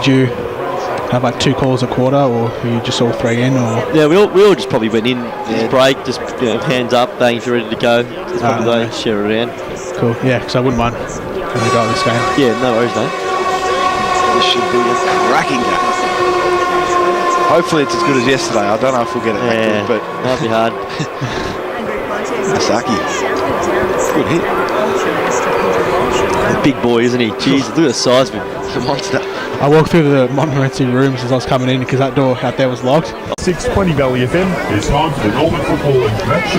did you have like 2 calls a quarter, or were you just all 3 in? Or Yeah, we all just probably went in, just break, just hands up, bang, if you're ready to go. Just probably go, share it around. Cool, yeah, because I wouldn't mind having a go at this game. Yeah, no worries, mate. This should be a cracking game. Hopefully it's as good as yesterday. I don't know if we'll get it that good, but might be hard. Asaki, good hit. A big boy, isn't he? Jeez, look at the size of him. He's a monster. I walked through the Montmorency rooms as I was coming in because that door out there was locked. 6:20 Valley FM. It's time for the Northern Football and Match.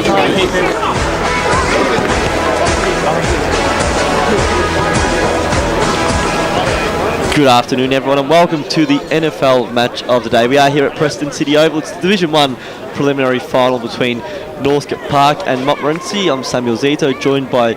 Good afternoon, everyone, and welcome to the NFL match of the day. We are here at Preston City Oval. It's the Division 1 preliminary final between Northcote Park and Montmorency. I'm Samuel Zito, joined by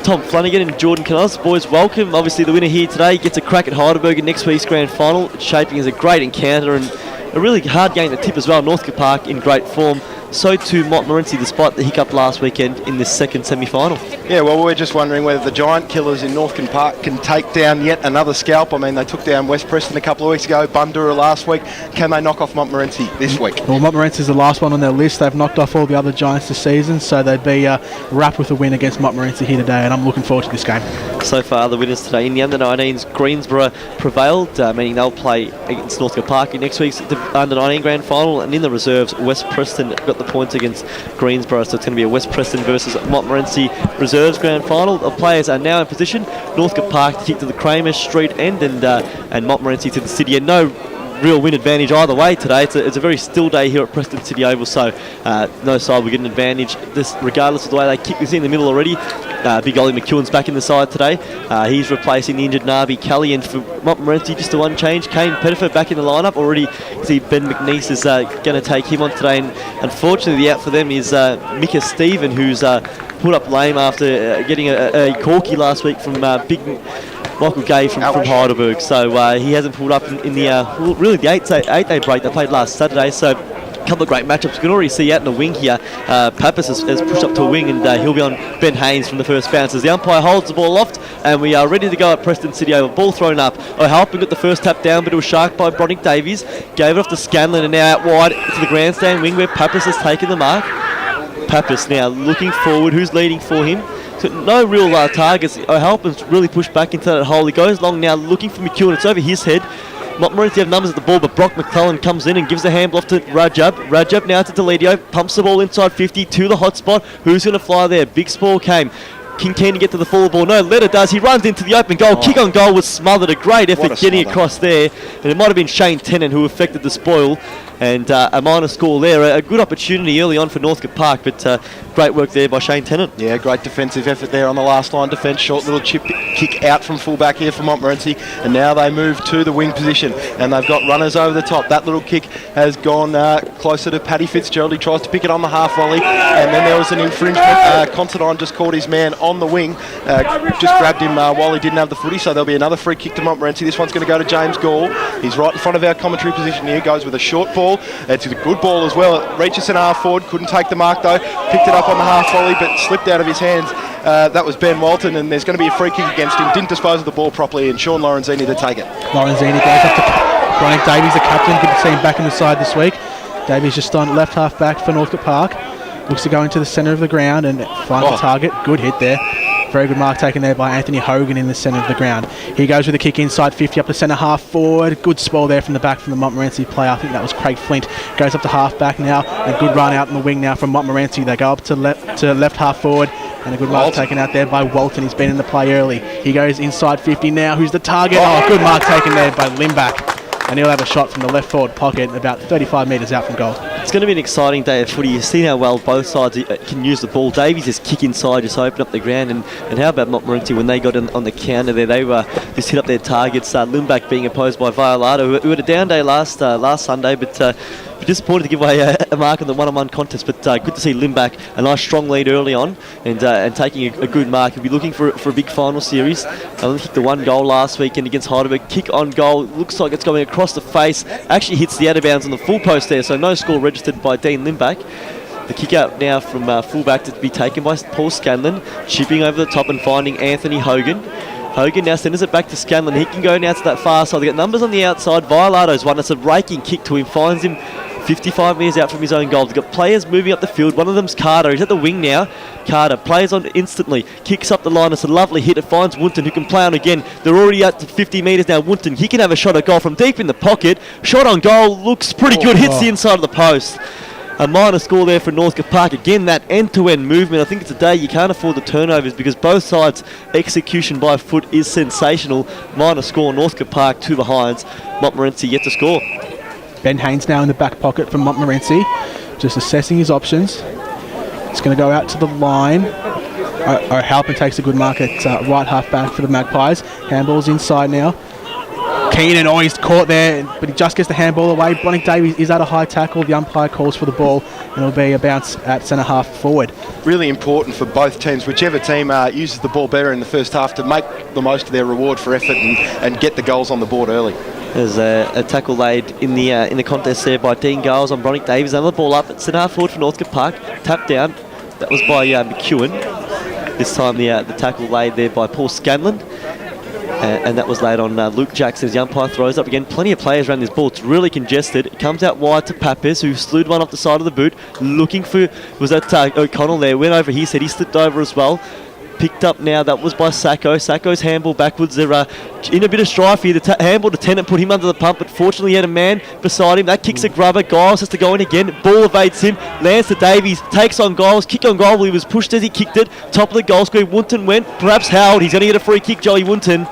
Tom Flanagan and Jordan Canals. Boys, welcome. Obviously, the winner here today gets a crack at Heidelberg in next week's grand final. It's shaping as a great encounter and a really hard game to tip as well. Northcote Park in great form. So too Montmorency, despite the hiccup last weekend in this second semi-final. Yeah, well, we're just wondering whether the giant killers in Northcote Park can take down yet another scalp. I mean, they took down West Preston a couple of weeks ago, Bundoora last week. Can they knock off Montmorency this week? Well, Montmorency is the last one on their list. They've knocked off all the other giants this season, so they'd be wrapped with a win against Montmorency here today, and I'm looking forward to this game. So far, the winners today in the under-19s, Greensborough prevailed, meaning they'll play against Northcote Park in next week's under-19 grand final, and in the reserves, West Preston got the points against Greensborough, so it's going to be a West Preston versus Montmorency reserves grand final. The players are now in position. Northcote Park to kick to the Kramer Street end, and Montmorency to the city, and no real win advantage either way today. It's a very still day here at Preston City Oval, so no side will get an advantage this, regardless of the way they kick this in the middle already. Big Ollie McEwen's back in the side today. He's replacing the injured Nabi Kelly, and for Montmorency, just the one change. Kane Pettifer back in the lineup already. See Ben McNeese is going to take him on today, and unfortunately the out for them is Micah Stephen, who's put up lame after getting a corky last week from big Michael Gay from Heidelberg. So he hasn't pulled up in the really the 8-day break they played last Saturday. So a couple of great matchups. You can already see out in the wing here, Pappas has pushed up to a wing, and he'll be on Ben Haynes from the first bounce as the umpire holds the ball aloft, and we are ready to go at Preston City Oval. Ball thrown up. O'Halpin got the first tap down, but it was sharked by Brodnick Davies. Gave it off to Scanlon, and now out wide to the grandstand wing where Pappas has taken the mark. Pappas now looking forward. Who's leading for him? So no real targets. O'Halpin's really pushed back into that hole. He goes long now looking for McEwen. It's over his head. Montmorency have numbers at the ball, but Brock McClellan comes in and gives a handball off to Rajab. Rajab now to Deledio. Pumps the ball inside 50 to the hot spot. Who's going to fly there? Big Spall came. King keen to get to the full ball. No, Letter does. He runs into the open goal. Kick on goal was smothered. A great effort getting across there. And it might have been Shane Tennant who affected the spoil. And a minor score there. A good opportunity early on for Northcote Park, but great work there by Shane Tennant. Yeah, great defensive effort there on the last line defence. Short little chip kick out from fullback here for Montmorency, and now they move to the wing position, and they've got runners over the top. That little kick has gone closer to Paddy Fitzgerald. He tries to pick it on the half volley, and then there was an infringement. Considine just caught his man on the wing, just grabbed him while he didn't have the footy, so there'll be another free kick to Montmorency. This one's going to go to James Gall. He's right in front of our commentary position here. Goes with a short ball. It's a good ball as well. It reaches an half forward. Couldn't take the mark though. Picked it up on the half volley, but slipped out of his hands. That was Ben Walton, and there's going to be a free kick against him. Didn't dispose of the ball properly, and Sean Lorenzini to take it. Lorenzini goes up to Brodnick Davies, the captain. Good to see him back in the side this week. Davies just on left half back for Northcote Park. Looks to go into the centre of the ground and find the target. Good hit there. Very good mark taken there by Anthony Hogan in the centre of the ground. He goes with a kick inside 50 up to centre half forward. Good spoil there from the back from the Montmorency player. I think that was Craig Flint. Goes up to half back now. A good run out in the wing now from Montmorency. They go up to left half forward. And a good mark taken out there by Walton. He's been in the play early. He goes inside 50 now. Who's the target? Oh, good mark taken there by Limback. And he'll have a shot from the left forward pocket about 35 metres out from goal. It's going to be an exciting day of footy. You've seen how well both sides can use the ball. Davies just kick inside, just open up the ground. And how about Montmorency when they got on the counter there? They just hit up their targets. Limback being opposed by Violado, who had a down day last Sunday, but disappointed to give away a mark in the one-on-one contest, but good to see Limback, a nice strong lead early on, and taking a good mark. He'll be looking for a big final series. Only kicked the one goal last weekend against Heidelberg. Kick on goal, looks like it's going across the face, actually hits the out of bounds on the full post there, so no score registered by Dean Limback. The kick out now from fullback to be taken by Paul Scanlon, chipping over the top and finding Anthony Hogan. Hogan now sends it back to Scanlon. He can go now to that far side. They got numbers on the outside. Violato's one. It's a raking kick to him. Finds him 55 metres out from his own goal. They've got players moving up the field. One of them's Carter. He's at the wing now. Carter plays on instantly. Kicks up the line. It's a lovely hit. It finds Wunton, who can play on again. They're already up to 50 metres now. Wunton, he can have a shot at goal from deep in the pocket. Shot on goal. Looks pretty good. Hits the inside of the post. A minor score there for Northcote Park. Again, that end-to-end movement. I think it's a day you can't afford the turnovers because both sides' execution by foot is sensational. Minor score, Northcote Park 2 behinds. Montmorency yet to score. Ben Haynes now in the back pocket from Montmorency, just assessing his options. It's going to go out to the line. O'Halpin takes a good mark at right half back for the Magpies. Handball's inside now. Keenan, he's caught there, but he just gets the handball away. Bronick Davies is at a high tackle. The umpire calls for the ball, and it'll be a bounce at centre half forward. Really important for both teams, whichever team uses the ball better in the first half, to make the most of their reward for effort and get the goals on the board early. There's a tackle laid in the contest there by Dean Giles on Bronick Davies. Another ball up at centre half forward for Northcote Park. Tapped down. That was by McEwen. This time the tackle laid there by Paul Scanlon. And that was laid on Luke Jackson as the umpire throws up again. Plenty of players around this ball. It's really congested. It comes out wide to Pappas, who slewed one off the side of the boot. Looking for, was that O'Connell there? Went over his head. He slipped over as well. Picked up now. That was by Sacco. Sacco's handball backwards. They're in a bit of strife here. The handball to Tennant put him under the pump, but fortunately he had a man beside him. That kicks a grubber. Giles has to go in again. Ball evades him. Lands to Davies. Takes on Giles. Kick on goal. He was pushed as he kicked it. Top of the goal square. Wunton went. Perhaps Howard. He's going to get a free kick, Joey Wunton.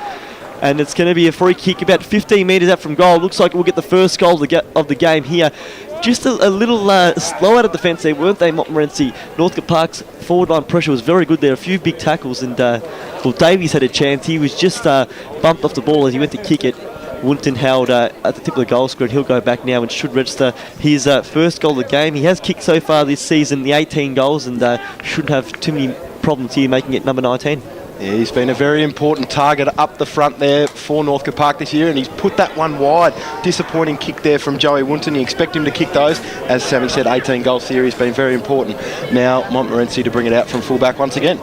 And it's going to be a free kick about 15 metres out from goal. Looks like we'll get the first goal of the game here. Just a little slow out of defence there, weren't they, Montmorency? Northcote Park's forward line pressure was very good there. A few big tackles, and Davies had a chance. He was just bumped off the ball as he went to kick it. Wunton held at the tip of the goal square. He'll go back now and should register his first goal of the game. He has kicked so far this season the 18 goals and shouldn't have too many problems here making it number 19. Yeah, he's been a very important target up the front there for Northcote Park this year, and he's put that one wide. Disappointing kick there from Joey Wunton. You expect him to kick those. As Sammy said, 18 goal series been very important. Now Montmorency to bring it out from fullback once again.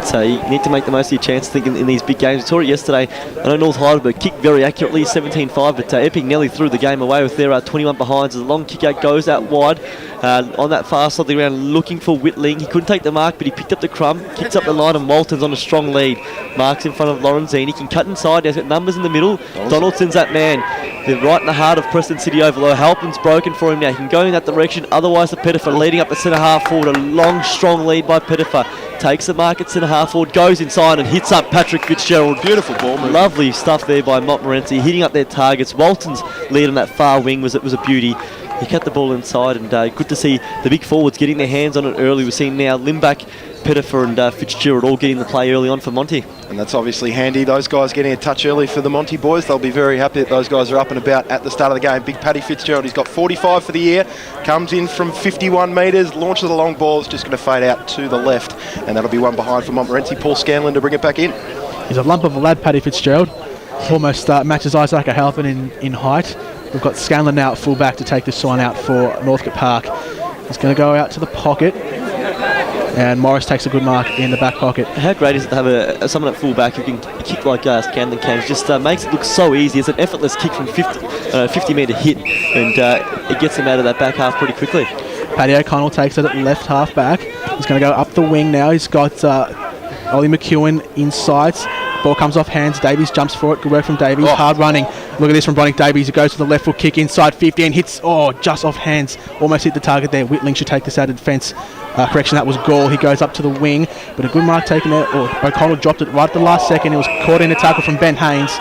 So you need to make the most of your chance in these big games. We saw it yesterday. I know North Heidelberg kicked very accurately, 17-5, but Epping nearly threw the game away with their 21 behinds. As a long kick out goes out wide on that far side of the ground, looking for Whitling. He couldn't take the mark, but he picked up the crumb, kicks up the line, and Walton's on a strong lead. Marks in front of Lorenzini. He can cut inside. He's got numbers in the middle. Donaldson's that man. They're right in the heart of Preston City Oval. Halpin's broken for him now. He can go in that direction. Otherwise, the Pettifer leading up the centre half forward. A long, strong lead by Pettifer. Takes the mark at centre half forward, goes inside and hits up Patrick Fitzgerald. Beautiful ball move. Lovely stuff there by Montmorency, hitting up their targets. Walton's lead on that far wing was a beauty. He cut the ball inside, and good to see the big forwards getting their hands on it early. We're seeing now Limback, Pettifer and Fitzgerald all getting the play early on for Monty. And that's obviously handy. Those guys getting a touch early for the Monty boys. They'll be very happy that those guys are up and about at the start of the game. Big Paddy Fitzgerald, he's got 45 for the year. Comes in from 51 metres, launches a long ball. It's just going to fade out to the left. And that'll be one behind for Montmorency. Paul Scanlon to bring it back in. He's a lump of a lad, Paddy Fitzgerald. Almost matches Isaac Halpin in height. We've got Scanlon now at full back to take this sign out for Northcote Park. He's going to go out to the pocket. And Morris takes a good mark in the back pocket. How great is it to have someone at full back who can kick like Scanlon can? It just makes it look so easy. It's an effortless kick from 50 metre hit, and it gets him out of that back half pretty quickly. Paddy O'Connell takes it at left half back. He's going to go up the wing now. He's got Ollie McEwen inside. Ball comes off hands. Davies jumps for it. Good work from Davies. Hard running. Look at this from Bronick Davies. He goes to the left foot kick inside 50 and hits, just off hands. Almost hit the target there. Whitling should take this out of defence. Correction, that was Gall. He goes up to the wing, but a good mark taken there. O'Connell dropped it right at the last second. He was caught in a tackle from Ben Haynes.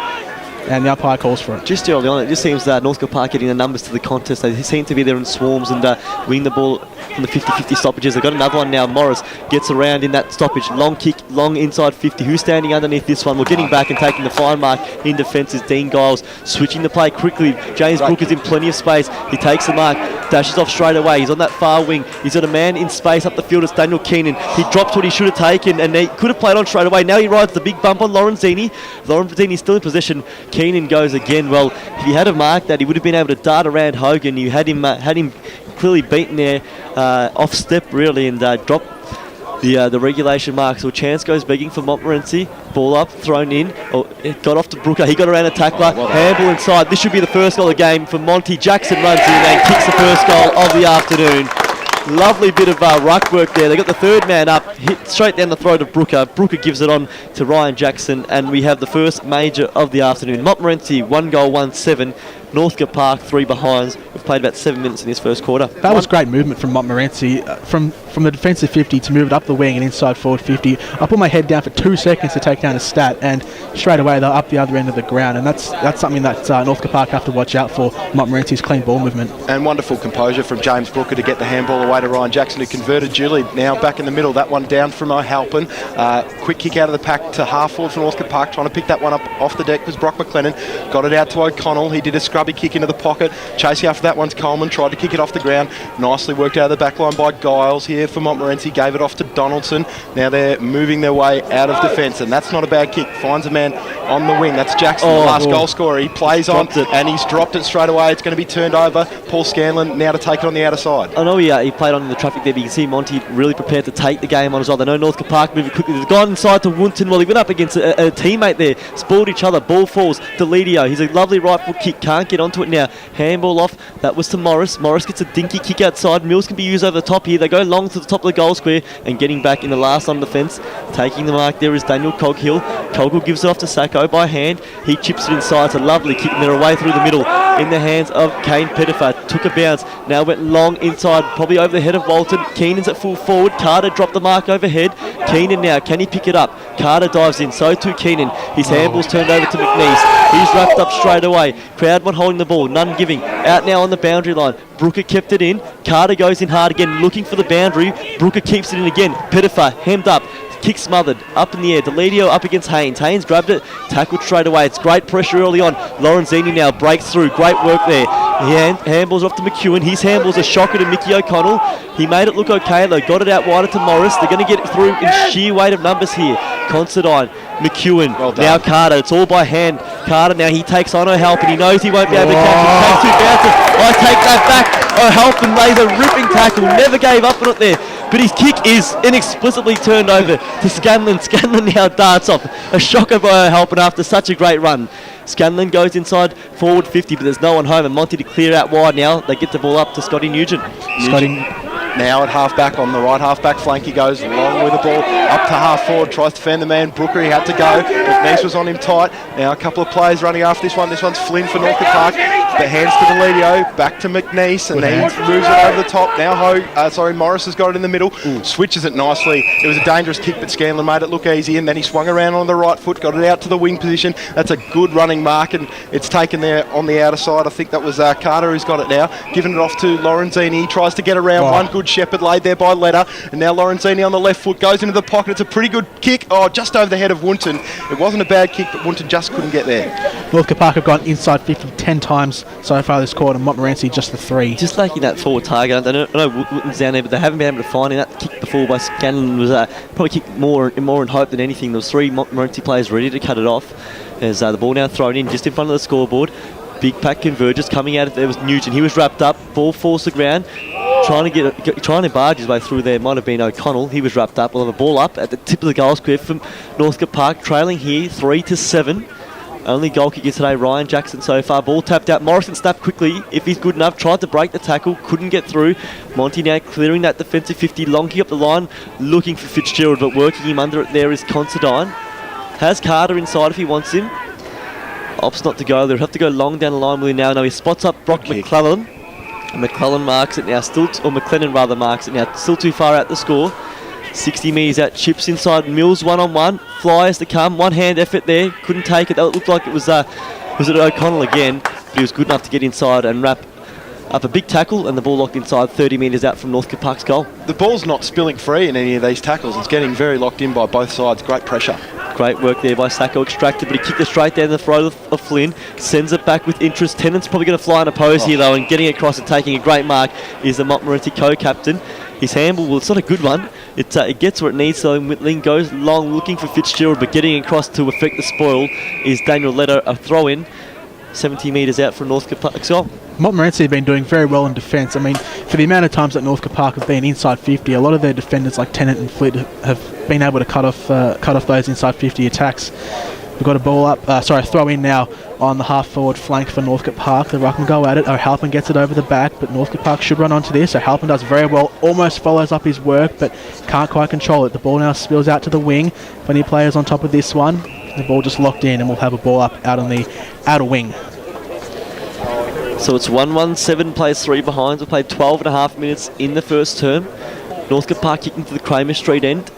And the umpire calls for it. Just early on, it just seems that Northcote Park getting the numbers to the contest. They seem to be there in swarms and winning the ball from the 50-50 stoppages. They've got another one now. Morris gets around in that stoppage. Long kick, long inside 50. Who's standing underneath this one? We're getting back and taking the fine mark in defence is Dean Giles. Switching the play quickly. James Brook is in plenty of space. He takes the mark, dashes off straight away. He's on that far wing. He's got a man in space up the field. It's Daniel Keenan. He drops what he should have taken and he could have played on straight away. Now he rides the big bump on Lorenzini. Lorenzini's still in possession. Keenan goes again. Well, if he had a mark that, he would have been able to dart around Hogan. You had him clearly beaten there, off step really, and drop the regulation mark. So a chance goes begging for Montmorency. Ball up, thrown in. Oh, it got off to Brooker. He got around a tackler. Handball inside. This should be the first goal of the game for Monty. Jackson runs in and kicks the first goal of the afternoon. Lovely bit of ruck work there. They got the third man up, hit straight down the throat of Brooker. Brooker gives it on to Ryan Jackson, and we have the first major of the afternoon. Montmorency, 1 goal, 1-7. Northcote Park, 3 behinds. We've played about 7 minutes in this first quarter. That was great movement from Montmorency, from the defensive 50 to move it up the wing and inside forward 50. I put my head down for 2 seconds to take down a stat, and straight away they're up the other end of the ground, and that's something that Northcote Park have to watch out for. Montmorency's clean ball movement. And wonderful composure from James Brooker to get the handball away to Ryan Jackson, who converted duly. Now back in the middle, that one down from O'Halpin. Quick kick out of the pack to half forward for Northcote Park, trying to pick that one up off the deck was Brock McLennan. Got it out to O'Connell. He did a scrubby kick into the pocket. Chasing after that one's Coleman, tried to kick it off the ground. Nicely worked out of the back line by Giles here for Montmorency. Gave it off to Donaldson. Now they're moving their way out of defence, and that's not a bad kick. Finds a man on the wing. That's Jackson, the last goal scorer. He plays on it, and he's dropped it straight away. It's going to be turned over. Paul Scanlon now to take it on the outer side. I know he played on in the traffic there, but you can see Monty really prepared to take the game on as well. They know Northcote Park moving quickly. They've gone inside to Woonton. Well, he went up against a teammate there. Spoiled each other. Ball falls to Ledio. He's a lovely right foot kick. Can't get onto it now. Handball off. That was to Morris. Morris gets a dinky kick outside. Mills can be used over the top here. They go long to the top of the goal square and getting back in the last on the fence. Taking the mark there is Daniel Coghill. Coghill gives it off to Sacco by hand. He chips it inside. It's a lovely kick, and they're away through the middle in the hands of Kane Pettifer. Took a bounce. Now went long inside, probably over the head of Walton. Keenan's at full forward. Carter dropped the mark overhead. Keenan now, can he pick it up? Carter dives in, so too Keenan. His handball's turned over to McNeese. He's wrapped up straight away. Proudmont holding the ball, none giving. Out now on the boundary line. Brooker kept it in. Carter goes in hard again, looking for the boundary. Brooker keeps it in again. Pettifer hemmed up. Kick smothered, up in the air. Deledio up against Haynes. Haynes grabbed it, tackled straight away. It's great pressure early on. Lorenzini now breaks through. Great work there. Handballs off to McEwen. His handballs a shocker to Mickey O'Connell. He made it look okay though. Got it out wider to Morris. They're going to get it through in sheer weight of numbers here. Considine, McEwen, now Carter. It's all by hand. Carter now, he takes on O'Halpin. He knows he won't be able to catch it. Takes 2 bounces. I take that back. O'Halpin lays a ripping tackle. Never gave up on it there. But his kick is inexplicably turned over to Scanlon. Scanlon now darts off. A shocker by O'Halpin after such a great run. Scanlon goes inside forward 50, but there's no one home, and Monty to clear out wide now. They get the ball up to Scotty Nugent. Now at half-back, on the right half-back flank, he goes long with the ball, up to half-forward, tries to defend the man. Brooker, he had to go. McNeese was on him tight. Now a couple of players running after this one. This one's Flynn for Northcote Park. The hands to Deledio, back to McNeese, and then he moves it over the top. Now Morris has got it in the middle, switches it nicely. It was a dangerous kick, but Scanlon made it look easy, and then he swung around on the right foot, got it out to the wing position. That's a good running mark, and it's taken there on the outer side. I think that was Carter who's got it now, giving it off to Lorenzini. He tries to get around one good shepherd laid there by Leder, and now Lorenzini on the left foot goes into the pocket. It's a pretty good kick, just over the head of Woonton. It wasn't a bad kick, but Woonton just couldn't get there. Northcote Park have gone inside 50 10 times so far this quarter, and Montmorency just the 3. Just lacking that forward target. I know Woonton's down there, but they haven't been able to find him. That kick before by Scanlon was probably kicked more in hope than anything. There was 3 Montmorency players ready to cut it off. There's the ball now thrown in just in front of the scoreboard. Big pack converges coming out. There was Nugent. He was wrapped up. Ball falls to the ground. Trying to barge his way through there might have been O'Connell. He was wrapped up. We'll have a ball up at the tip of the goal square from Northcote Park, trailing here 3-7. Only goal kicker today, Ryan Jackson so far. Ball tapped out. Morrison snapped quickly if he's good enough. Tried to break the tackle, couldn't get through. Monty now clearing that defensive 50, lonking up the line, looking for Fitzgerald, but working him under it there is Considine. Has Carter inside if he wants him. Opts not to go. They'll have to go long down the line with him now. Now he spots up Brock McClellan. McClellan marks it now, McLennan rather marks it now, still too far out the score. 60 metres out, chips inside, Mills one-on-one, flyers to come, one-hand effort there, couldn't take it. That looked like it was it O'Connell again, but he was good enough to get inside and wrap up a big tackle, and the ball locked inside 30 metres out from Northcote Park's goal. The ball's not spilling free in any of these tackles. It's getting very locked in by both sides. Great pressure. Great work there by Sacco, extracted, but he kicked it straight down the throat of Flynn, sends it back with interest. Tennant's probably going to fly in a pose here though, and getting across and taking a great mark is the Montmorency co-captain. His handball, well, it's not a good one. It gets where it needs, so Whitling goes long looking for Fitzgerald, but getting across to affect the spoil is Daniel Leder, a throw-in. 70 metres out from Northcote Park's goal. Montmorency have been doing very well in defence. I mean, for the amount of times that Northcote Park have been inside 50, a lot of their defenders like Tennant and Flitt have been able to cut off those inside 50 attacks. We've got a ball up, throw in now on the half-forward flank for Northcote Park. The ruckman go at it. O'Halpin gets it over the back, but Northcote Park should run onto this. O'Halpin does very well, almost follows up his work, but can't quite control it. The ball now spills out to the wing. Plenty of players on top of this one. The ball just locked in, and we'll have a ball up out on the outer wing. So it's 1-1, 7 plays 3 behind. We've played 12.5 minutes in the first term. Northcote Park kicking to the Kramer Street end.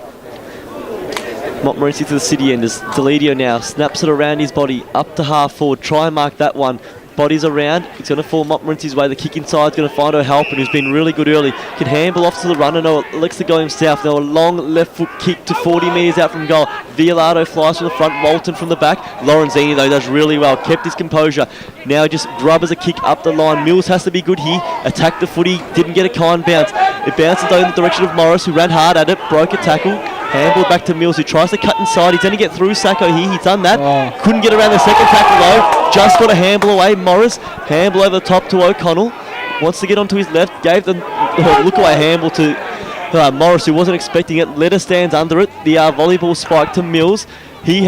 Montmorency to the city end as Delidio now snaps it around his body up to half forward. Try and mark that one. Bodies around. It's going to fall Montmorency's way. The kick inside is going to find O'Halpin, who's been really good early. Can handle off to the runner. No, elects to go himself. Now a long left foot kick to 40 metres out from goal. Villado flies from the front. Walton from the back. Lorenzini, though, does really well. Kept his composure. Now just grubbers a kick up the line. Mills has to be good here. Attacked the footy. Didn't get a kind bounce. It bounces though in the direction of Morris, who ran hard at it. Broke a tackle. Handball back to Mills, who tries to cut inside. He's going to get through Sacco here. He's done that. Couldn't get around the second tackle though. Just got a handball away. Morris, handball over the top to O'Connell. Wants to get onto his left. Gave the look away handball to Morris, who wasn't expecting it. Letter stands under it. The volleyball spike to Mills. He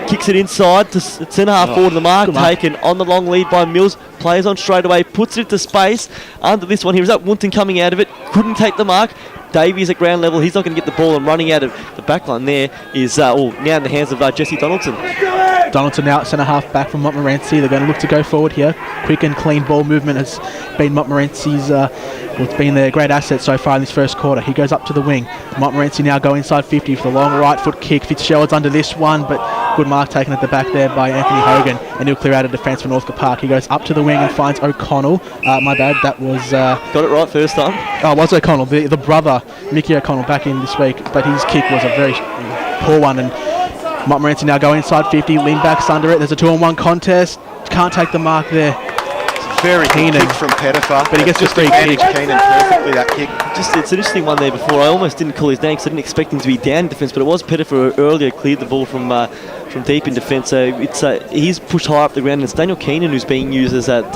kicks it inside to centre half forward. The mark taken on the long lead by Mills. Plays on straight away. Puts it into space. Under this one here is that Wunton coming out of it. Couldn't take the mark. Davies at ground level. He's not going to get the ball, and running out of the back line there is now in the hands of Jesse Donaldson. Donaldson now at centre half back from Montmorency. They're going to look to go forward here. Quick and clean ball movement has been Montmorency's, it's been their great asset so far in this first quarter. He goes up to the wing. Montmorency now go inside 50 for the long right foot kick. Fitzgerald's under this one, but good mark taken at the back there by Anthony Hogan, and he'll clear out a defence for Northcote Park. He goes up to the wing and finds O'Connell. My bad, that was... got it right first time. Oh, it was O'Connell, the brother, Mickey O'Connell, back in this week, but his kick was a very poor one, and Montmorency now go inside 50, Lindback's under it. There's a 2-on-1 contest. Can't take the mark there. Very good kick from Pettifer, but he gets just the free kick. Keenan perfectly, that kick. It's an interesting one there before. I almost didn't call his name because I didn't expect him to be down in defence, but it was Pettifer earlier cleared the ball from deep in defence. So it's he's pushed high up the ground, and it's Daniel Keenan who's being used as that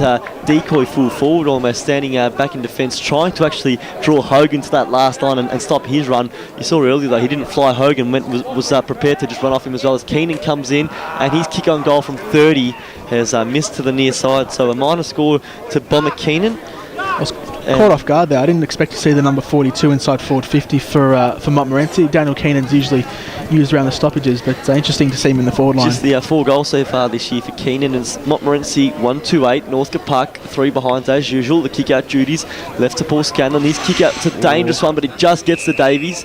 decoy full forward, almost standing back in defence, trying to actually draw Hogan to that last line and stop his run. You saw earlier though, he didn't fly Hogan, was prepared to just run off him as well, as Keenan comes in, and his kick on goal from 30 has missed to the near side. So a minor score to Bomber Keenan. I was caught off guard there. I didn't expect to see the number 42 inside forward 50 for Montmorency. Daniel Keenan's usually used around the stoppages, but interesting to see him in the forward line. Just the 4 goals so far this year for Keenan. It's Montmorency 1-2-8, Northcote Park 3 behinds as usual. The kick out duties left to Paul Scanlon. His kick out's a dangerous one, but it just gets to Davies,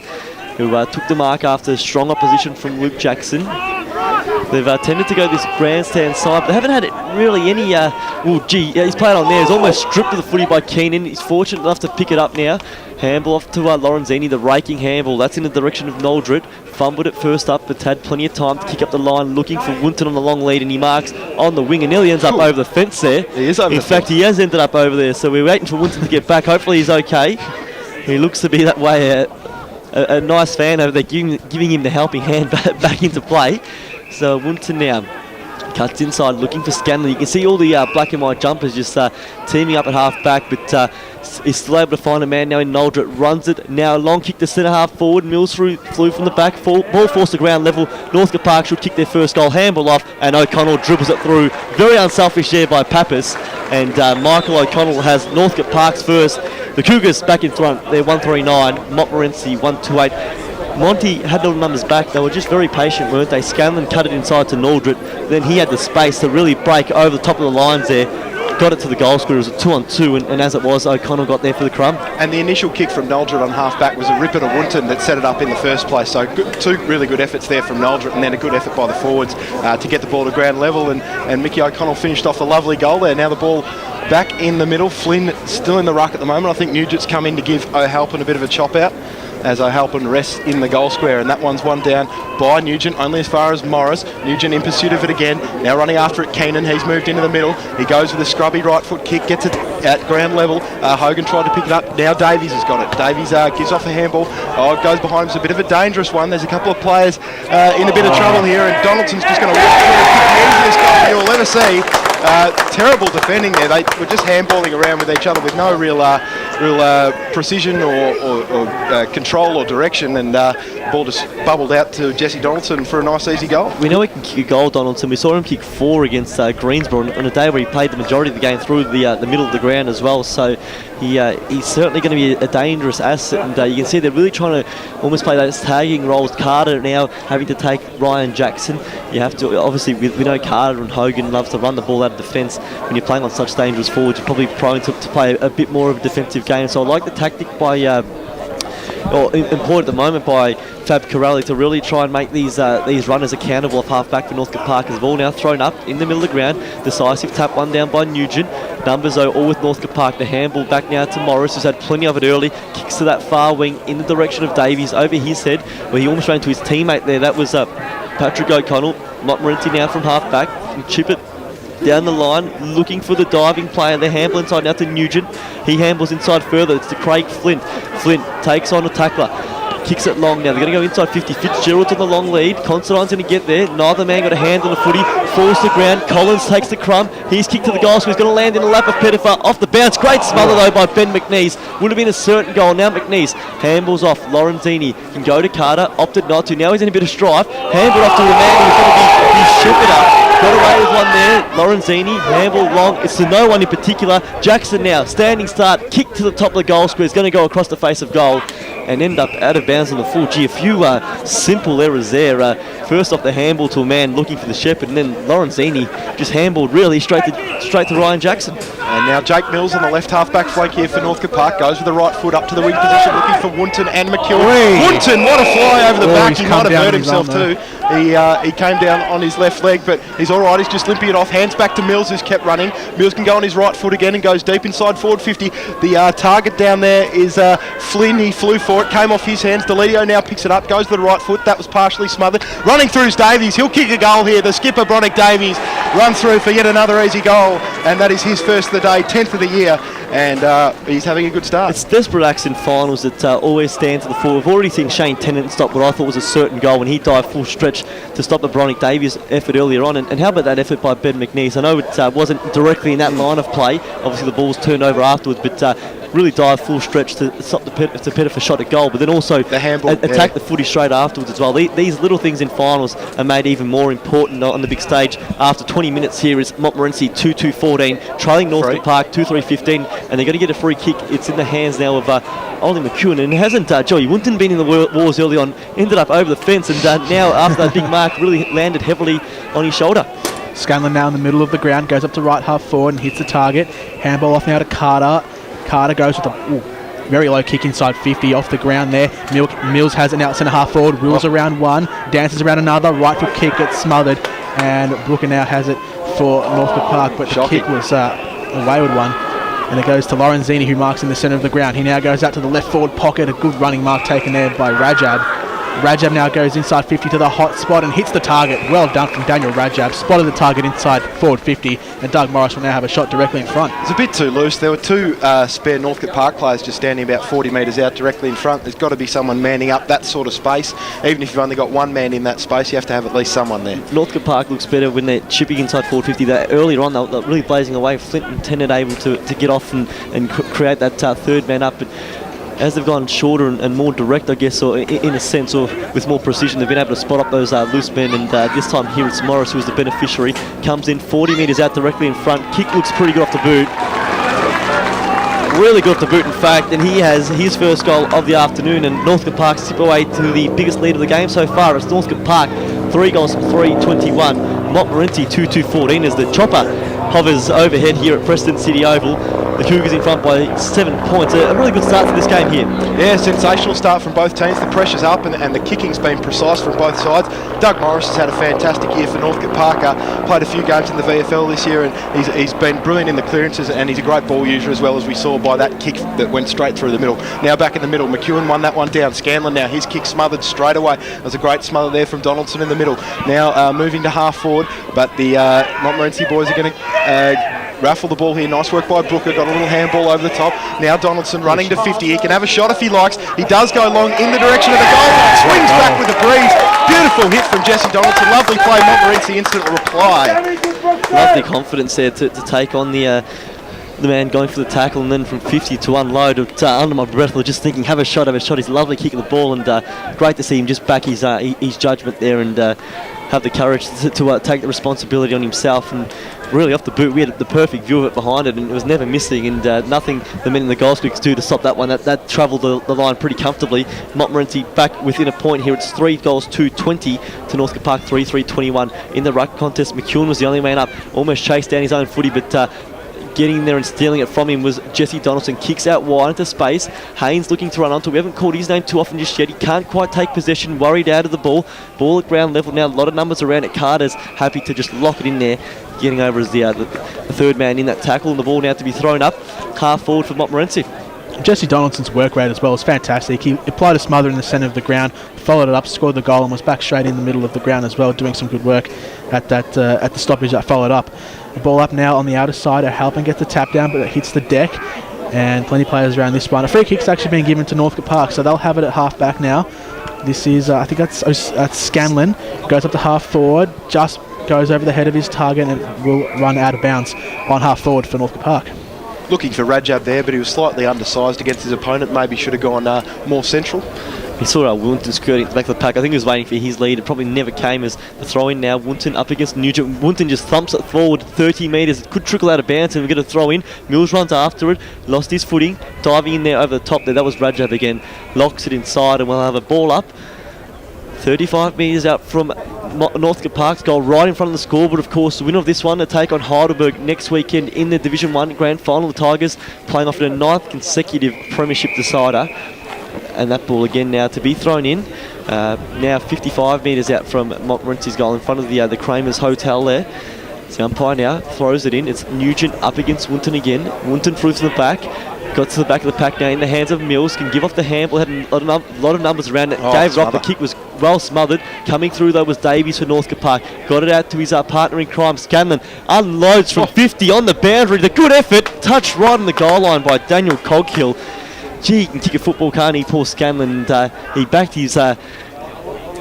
who took the mark after strong opposition from Luke Jackson. They've tended to go this grandstand side, but they haven't had it really any... he's played on there. He's almost stripped of the footy by Keenan. He's fortunate enough to pick it up now. Handball off to Lorenzini, the raking handball. That's in the direction of Noldred. Fumbled it first up, but had plenty of time to kick up the line, looking for Wunton on the long lead, and he marks on the wing and nearly ends up over the fence there. He is over in the fact, fence. He has ended up over there, so we're waiting for Wunton to get back. Hopefully he's okay. He looks to be that way. A nice fan over there, giving him the helping hand back into play. So Wunton now cuts inside, looking for Scanlon. You can see all the black and white jumpers just teaming up at half back, but he's still able to find a man now in Noldred. Runs it now, long kick to centre half forward. Mills flew from the back, ball forced to ground level. Northcote Park should kick their first goal. Handball off, and O'Connell dribbles it through. Very unselfish there by Pappas, and Michael O'Connell has Northcote Park's first. The Cougars back in front. They're 1-3-9. Montmorency 1-2-8. Monty had the numbers back. They were just very patient, weren't they? Scanlon cut it inside to Noldred. Then he had the space to really break over the top of the lines there. Got it to the goal scorer. It was a 2-on-2, and as it was, O'Connell got there for the crumb. And the initial kick from Noldred on half-back was a ripper to Wunton that set it up in the first place. So two really good efforts there from Noldred, and then a good effort by the forwards to get the ball to ground level. And Mickey O'Connell finished off a lovely goal there. Now the ball back in the middle. Flynn still in the ruck at the moment. I think Nugent's come in to give O'Halpin a bit of a chop out, as O'Halpin rests in the goal square, and that one's one down by Nugent, only as far as Morris. Nugent in pursuit of it again, now running after it, Keenan. He's moved into the middle. He goes with a scrubby right foot kick, gets it at ground level. Hogan tried to pick it up. Now Davies has got it. Davies gives off a handball. It goes behind him. It's a bit of a dangerous one. There's a couple of players in a bit of trouble here, and Donaldson's just going to walk through and kick the easiest goal you'll ever see. Terrible defending there. They were just handballing around with each other with no real precision or control or direction, and the ball just bubbled out to Jesse Donaldson for a nice easy goal. We know he can kick a goal, Donaldson. We saw him kick 4 against Greensboro on a day where he played the majority of the game through the middle of the ground as well. So he's certainly going to be a dangerous asset, and you can see they're really trying to almost play those tagging roles. Carter now having to take Ryan Jackson. You have to, obviously, we know Carter and Hogan loves to run the ball out of defence. When you're playing on such dangerous forwards, you're probably prone to play a bit more of a defensive game. So I like the tactic by employed at the moment by Fab Corrali to really try and make these runners accountable off half-back for Northcote Park. As ball now thrown up in the middle of the ground. Decisive tap, one down by Nugent. Numbers though all with Northcote Park. The handball back now to Morris, who's had plenty of it early. Kicks to that far wing in the direction of Davies over his head, where he almost ran to his teammate there. That was Patrick O'Connell. Montmorency now from half-back. And chip it down the line, looking for the diving player. The handball inside now to Nugent. He handballs inside further. It's to Craig Flint. Flint takes on a tackler. Kicks it long now. They're going to go inside 50. Fitzgerald's on the long lead. Considine's going to get there. Neither man got a hand on the footy. Falls to the ground. Collins takes the crumb. He's kicked to the goal, so he's going to land in the lap of Pettifer. Off the bounce. Great smother though by Ben McNeese. Would have been a certain goal. Now McNeese handballs off. Lorenzini can go to Carter. Opted not to. Now he's in a bit of strife. Handball off to the man who's going to be shepherded up. Got away with one there. Lorenzini, handball long. It's to no one in particular. Jackson now, standing start, kick to the top of the goal square. Is going to go across the face of goal and end up out of bounds on the full. Gee, a few simple errors there. First off the handball to a man looking for the shepherd, and then Lorenzini just handballed really straight to Ryan Jackson. And now Jake Mills on the left half-back flank here for Northcote Park. Goes with the right foot up to the wing position, looking for Woonton and McEwen. Woonton, what a fly over the back. He might have hurt himself too. He came down on his left leg, but he's all right. He's just limping it off. Hands back to Mills, who's kept running. Mills can go on his right foot again and goes deep inside forward 50. The target down there is Flynn. He flew for it, came off his hands. Delidio now picks it up, goes with the right foot. That was partially smothered. Running through is Davies. He'll kick a goal here. The skipper, Bronick Davies, runs through for yet another easy goal, and that is his first of the day, 10th of the year, and he's having a good start. It's desperate acts in finals that always stand to the fore. We've already seen Shane Tennant stop what I thought was a certain goal when he dived full stretch to stop the Bronick Davies effort earlier on. And how about that effort by Ben McNeese? I know it wasn't directly in that line of play. Obviously the ball's turned over afterwards, but really dive full stretch to stop the Pettifer shot at goal, but then also the handball, attack the footy straight afterwards as well. These little things in finals are made even more important on the big stage. After 20 minutes here is Montmorency 2-2-14, trailing Northcote Park 2-3-15, and they're going to get a free kick. It's in the hands now of Ollie McEwen, and hasn't Joey Woonton been in the wars early on, ended up over the fence, and now after that big mark really landed heavily on his shoulder. Scanlon now in the middle of the ground, goes up to right half forward and hits the target. Handball off now to Carter. Carter goes with a very low kick inside 50 off the ground there. Mills has it now at centre half forward, wheels around one, dances around another, right foot kick gets smothered, and Brooker now has it for Northcote Park, but the kick was a wayward one. And it goes to Lorenzini, who marks in the centre of the ground. He now goes out to the left forward pocket, a good running mark taken there by Rajab. Rajab now goes inside 50 to the hot spot and hits the target. Well done from Daniel Rajab. Spotted the target inside forward 50, and Doug Morris will now have a shot directly in front. It's a bit too loose. There were two spare Northcote Park players just standing about 40 metres out directly in front. There's got to be someone manning up that sort of space. Even if you've only got one man in that space, you have to have at least someone there. Northcote Park looks better when they're chipping inside forward 50. Earlier on, they were really blazing away. Flint and Tennant able to get off and create that third man up. But as they've gone shorter and more direct, I guess, or in a sense, or with more precision, they've been able to spot up those loose men, and this time here it's Morris who's the beneficiary. Comes in 40 metres out directly in front. Kick looks pretty good off the boot. Really good off the boot, in fact, and he has his first goal of the afternoon, and Northcote Park tip away to the biggest lead of the game so far. It's Northcote Park 3 goals from 3-21. Montmorency 2-2-14 as the chopper hovers overhead here at Preston City Oval. The Cougars in front by 7 points. A really good start to this game here. Yeah, sensational start from both teams. The pressure's up and the kicking's been precise from both sides. Doug Morris has had a fantastic year for Northcote Park. Played a few games in the VFL this year, and he's been brilliant in the clearances, and he's a great ball user as well, as we saw by that kick that went straight through the middle. Now back in the middle, McEwen won that one down. Scanlon now, his kick smothered straight away. There's a great smother there from Donaldson in the middle. Now moving to half forward, but the Montmorency boys are going to raffle the ball here. Nice work by Brooker. Got a little handball over the top. Now Donaldson running to 50. He can have a shot if he likes. He does go long in the direction of the goal. Swings back with a breeze. Beautiful hit from Jesse Donaldson. Lovely play. Montmorency instant reply. Lovely confidence there to take on the man going for the tackle, and then from 50 to unload. Under my breath, I was just thinking, have a shot. He's lovely kick of the ball, and great to see him just back his judgment there and have the courage to take the responsibility on himself. And really off the boot, we had the perfect view of it behind it, and it was never missing, and nothing the men in the goal squeaks do to stop that one. That travelled the line pretty comfortably. Montmorency back within a point here. It's 3 goals 2-20 to Northcote Park 3-21 in the ruck contest. McEwen was the only man up, almost chased down his own footy, but getting in there and stealing it from him was Jesse Donaldson. Kicks out wide into space. Haynes looking to run onto. We haven't called his name too often just yet. He can't quite take possession. Worried out of the ball. Ball at ground level now. A lot of numbers around it. Carter's happy to just lock it in there. Getting over as the third man in that tackle. And the ball now to be thrown up. Half forward for Montmorency. Jesse Donaldson's work rate as well was fantastic. He applied a smother in the centre of the ground, followed it up, scored the goal, and was back straight in the middle of the ground as well, doing some good work at the stoppage that followed up. The ball up now on the outer side. Halpin gets the tap down, but it hits the deck, and plenty of players around this one. A free kick's actually been given to Northcote Park, so they'll have it at half back now. This is, I think that's Scanlon. Goes up to half forward, just goes over the head of his target, and it will run out of bounds on half forward for Northcote Park. Looking for Rajab there, but he was slightly undersized against his opponent. Maybe should have gone more central. He saw Wunton skirting at the back of the pack. I think he was waiting for his lead. It probably never came as the throw-in now. Wunton up against Nugent. Wunton just thumps it forward 30 metres. It could trickle out of bounds and we get a throw-in. Mills runs after it. Lost his footing. Diving in there over the top there. That was Rajab again. Locks it inside and we'll have a ball up. 35 metres out from Northcote Park's goal, right in front of the scoreboard. Of course, the winner of this one to take on Heidelberg next weekend in the Division 1 Grand Final. The Tigers playing off their 9th consecutive premiership decider. And that ball again now to be thrown in. Now 55 metres out from Montmorency's goal in front of the Kramers Hotel there. The umpire now throws it in. It's Nugent up against Wunton again. Wunton through to the back. Got to the back of the pack now in the hands of Mills. Can give off the handball. Had a lot of numbers around it. Gave rock. The kick was well smothered. Coming through though was Davies for Northcote Park. Got it out to his partner in crime, Scanlon. Unloads from 50 on the boundary. The good effort. Touched right on the goal line by Daniel Coghill. Gee, he can kick a football, can't he, Paul Scanlon? He backed his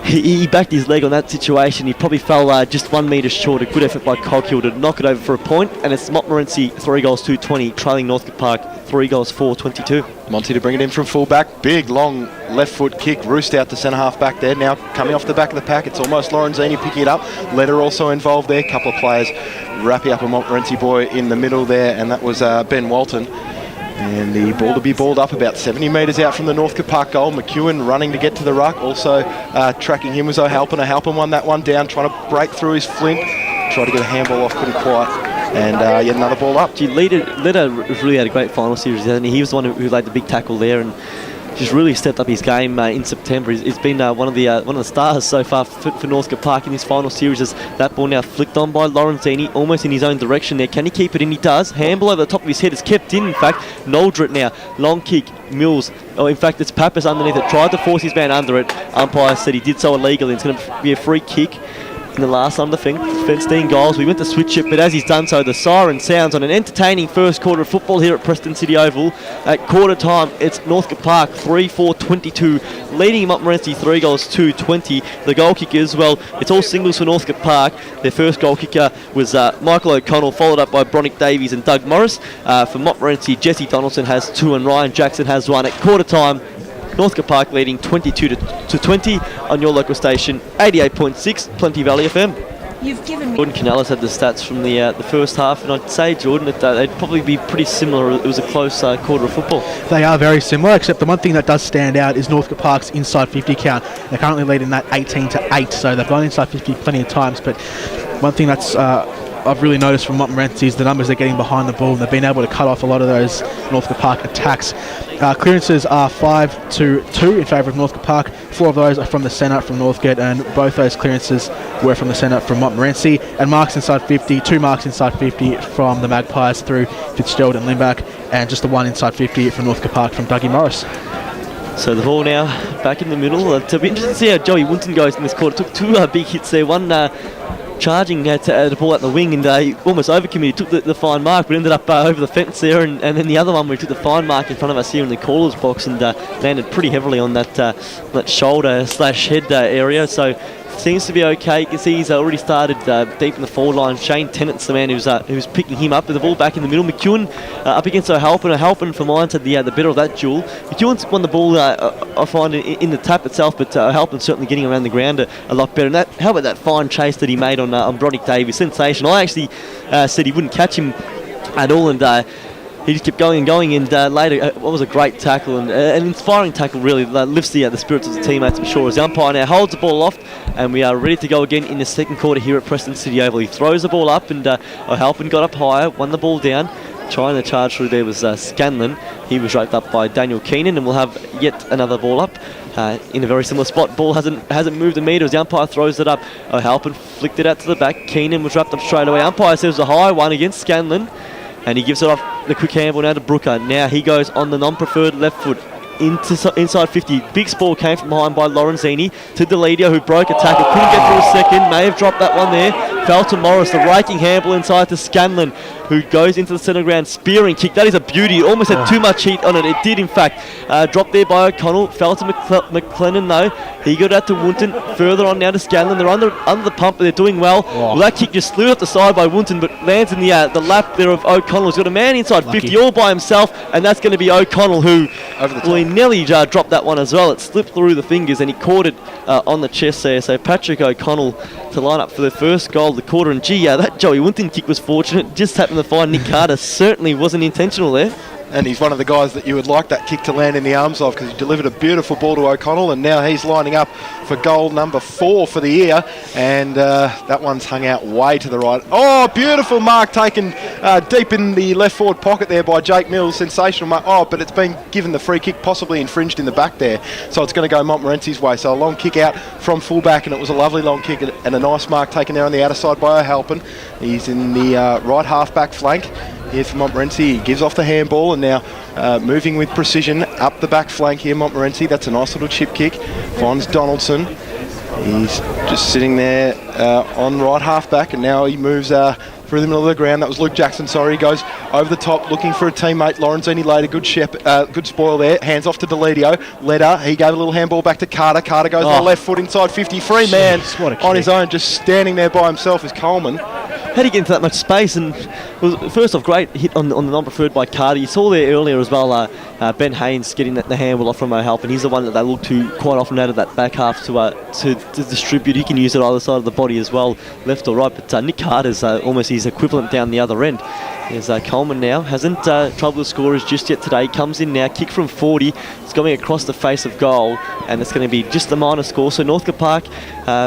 he backed his leg on that situation. He probably fell just 1 metre short. A good effort by Coghill to knock it over for a point. And it's Montmorency 3 goals 2-20, trailing Northcote Park 3 goals 4-22. Monty to bring it in from full back. Big long left foot kick. Roost out to centre half back there. Now coming off the back of the pack. It's almost Lorenzini picking it up. Letter also involved there. Couple of players wrapping up a Montmorency boy in the middle there. And that was Ben Walton. And the ball to be balled up about 70 metres out from the Northcote Park goal. McEwen running to get to the ruck. Also tracking him was O'Halpin. O'Halpin won that one down, trying to break through his flint. Tried to get a handball off, couldn't quite. And yet another ball up. Gee, Leder really had a great final series, hasn't he? He was the one who laid the big tackle there and just really stepped up his game in September. He's been one of the stars so far for Northcote Park in his final series. As that ball now flicked on by Lorenzini, almost in his own direction there. Can he keep it in? He does. Handball over the top of his head is kept in fact. Noldrit now. Long kick. Mills. Oh, in fact, it's Pappas underneath it. Tried to force his man under it. Umpire said he did so illegally. It's going to be a free kick. In the last on the fenced in goals. We went to switch it, but as he's done so, the siren sounds on an entertaining first quarter of football here at Preston City Oval. At quarter time, it's Northcote Park 3-4-22, leading Montmorency 3 goals 2-20. The goal kicker as well, it's all singles for Northcote Park. Their first goal kicker was Michael O'Connell, followed up by Bronick Davies and Doug Morris. For Montmorency, Jesse Donaldson has 2 and Ryan Jackson has 1. At quarter time, Northcote Park leading 22-20 on your local station, 88.6 Plenty Valley FM. You've given me. Jordan Canellis had the stats from the first half, and I'd say, Jordan, they'd probably be pretty similar. It was a close quarter of football. They are very similar, except the one thing that does stand out is Northcote Park's inside 50 count. They're currently leading that 18-8, so they've gone inside 50 plenty of times, but one thing that's I've really noticed from Montmorency is the numbers they're getting behind the ball, and they've been able to cut off a lot of those Northcote Park attacks. Clearances are 5-2 in favour of Northcote Park. 4 of those are from the centre from Northcote, and both those clearances were from the centre from Montmorency. And marks inside 50, 2 marks inside 50 from the Magpies through Fitzgerald and Limback, and just the 1 inside 50 from Northcote Park from Dougie Morris. So the ball now back in the middle. It'll be interesting to see how Joey Wunton goes in this quarter. Took 2 big hits there. One charging at the ball at the wing, and he almost overcommitted. He took the fine mark, but ended up over the fence there, and then the other one where he took the fine mark in front of us here in the caller's box, and landed pretty heavily on that shoulder / head area. So seems to be okay. You can see he's already started deep in the forward line. Shane Tennant's the man who's picking him up with the ball back in the middle. McEwen up against O'Halpin. O'Halpin for mine had the better of that duel. McEwen's won the ball, I find, in the tap itself, but O'Halpin's certainly getting around the ground a lot better. And how about that fine chase that he made on Broderick Davies? Sensational. I actually said he wouldn't catch him at all, and he just kept going and going, and later, what was a great tackle, and an inspiring tackle really, that lifts the spirits of the teammates, I'm sure, as the umpire now holds the ball aloft, and we are ready to go again in the second quarter here at Preston City Oval. He throws the ball up, and O'Halpin got up higher, won the ball down. Trying to charge through there was Scanlon. He was roped up by Daniel Keenan, and we'll have yet another ball up in a very similar spot. Ball hasn't moved a metre as the umpire throws it up. O'Halpin flicked it out to the back. Keenan was wrapped up straight away. Umpire says a high one against Scanlon, and he gives it off the quick handball now to Brooker. Now he goes on the non-preferred left foot inside 50. Big spore came from behind by Lorenzini to Deledio, who broke a tackle. Couldn't get through a second. May have dropped that one there. Fell to Morris. The raking handball inside to Scanlon, who goes into the centre ground. Spearing kick. That is a beauty. It almost had too much heat on it. It did, in fact. Dropped there by O'Connell. Fell to McLennan, though. He got out to Wunton. Further on now to Scanlon. They're under the pump, but they're doing well. Well, that kick just flew up the side by Wunton, but lands in the lap there of O'Connell. He's got a man inside 50 all by himself, and that's going to be O'Connell, who he nearly dropped that one as well. It slipped through the fingers, and he caught it on the chest there. So Patrick O'Connell to line up for the first goal of the quarter. And gee, that Joey Wunton kick was fortunate. Just happened to find Nick Carter. Certainly wasn't intentional there. And he's one of the guys that you would like that kick to land in the arms of, because he delivered a beautiful ball to O'Connell, and now he's lining up for goal number 4 for the year, and that one's hung out way to the right. Oh, beautiful mark taken deep in the left forward pocket there by Jake Mills. Sensational mark. Oh, but it's been given the free kick, possibly infringed in the back there, so it's going to go Montmorency's way. So a long kick out from fullback, and it was a lovely long kick and a nice mark taken there on the outer side by O'Halpin. He's in the right half-back flank here for Montmorency. He gives off the handball, and now moving with precision up the back flank here, Montmorency. That's a nice little chip kick. Finds Donaldson. He's just sitting there on right half back, and now he moves through the middle of the ground. That was Luke Jackson, sorry. He goes over the top looking for a teammate. Lorenzini laid a good spoil there. Hands off to Deledio. Leder, he gave a little handball back to Carter. Carter goes on the left foot inside 50. Free man on his own, just standing there by himself is Coleman. How do you get into that much space? And first off, great hit on the non-preferred by Carter. You saw there earlier as well Ben Haynes getting the handball off from O'Halpin. He's the one that they look to quite often out of that back half to distribute. He can use it either side of the body as well, left or right. But Nick Carter's almost his equivalent down the other end. There's Coleman now. Hasn't troubled the scorers just yet today. Comes in now. Kick from 40. It's going across the face of goal. And it's going to be just a minor score. So Northcote Park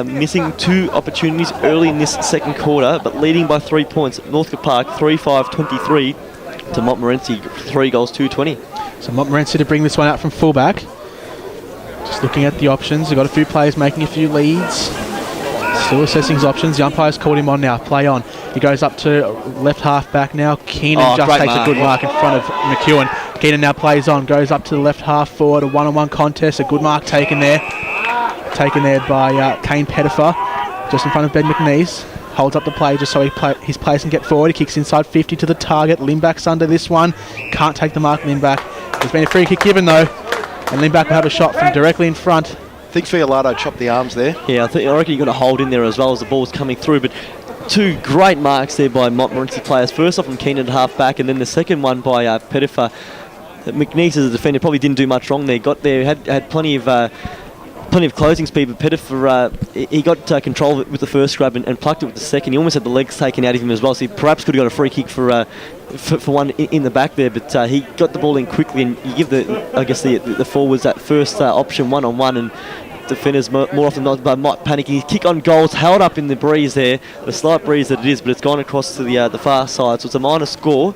missing 2 opportunities early in this second quarter, but leading by 3 points. Northcote Park 3-5-23 to Montmorency 3 goals 2-20. So Montmorency to bring this one out from fullback. Just looking at the options. They've got a few players making a few leads. Still assessing his options. The umpire's called him on now. Play on. He goes up to left half back now. Keenan just takes a good mark in front of McEwen. Keenan now plays on. Goes up to the left half forward. A one-on-one contest. A good mark taken there. Taken there by Kane Pettifer. Just in front of Ben McNeese. Holds up the play just so his players can get forward. He kicks inside 50 to the target. Limback's under this one. Can't take the mark, Limback. There's been a free kick given though. And Limback will have a shot from directly in front. I think Fiolato chopped the arms there. Yeah, I reckon you've got to hold in there as well as the ball's coming through. But 2 great marks there by Montmorency players. First off from Keenan at half back, and then the second one by Pettifer. McNeese as a defender probably didn't do much wrong there. Got there, had plenty of closing speed, but Pettifer, he got control of it with the first grab and plucked it with the second. He almost had the legs taken out of him as well, so he perhaps could have got a free kick for one in the back there, but he got the ball in quickly, and you give the forwards that first option one-on-one, and defenders more often than not might panic. His kick on goal's held up in the breeze there, the slight breeze that it is, but it's gone across to the far side, so it's a minor score.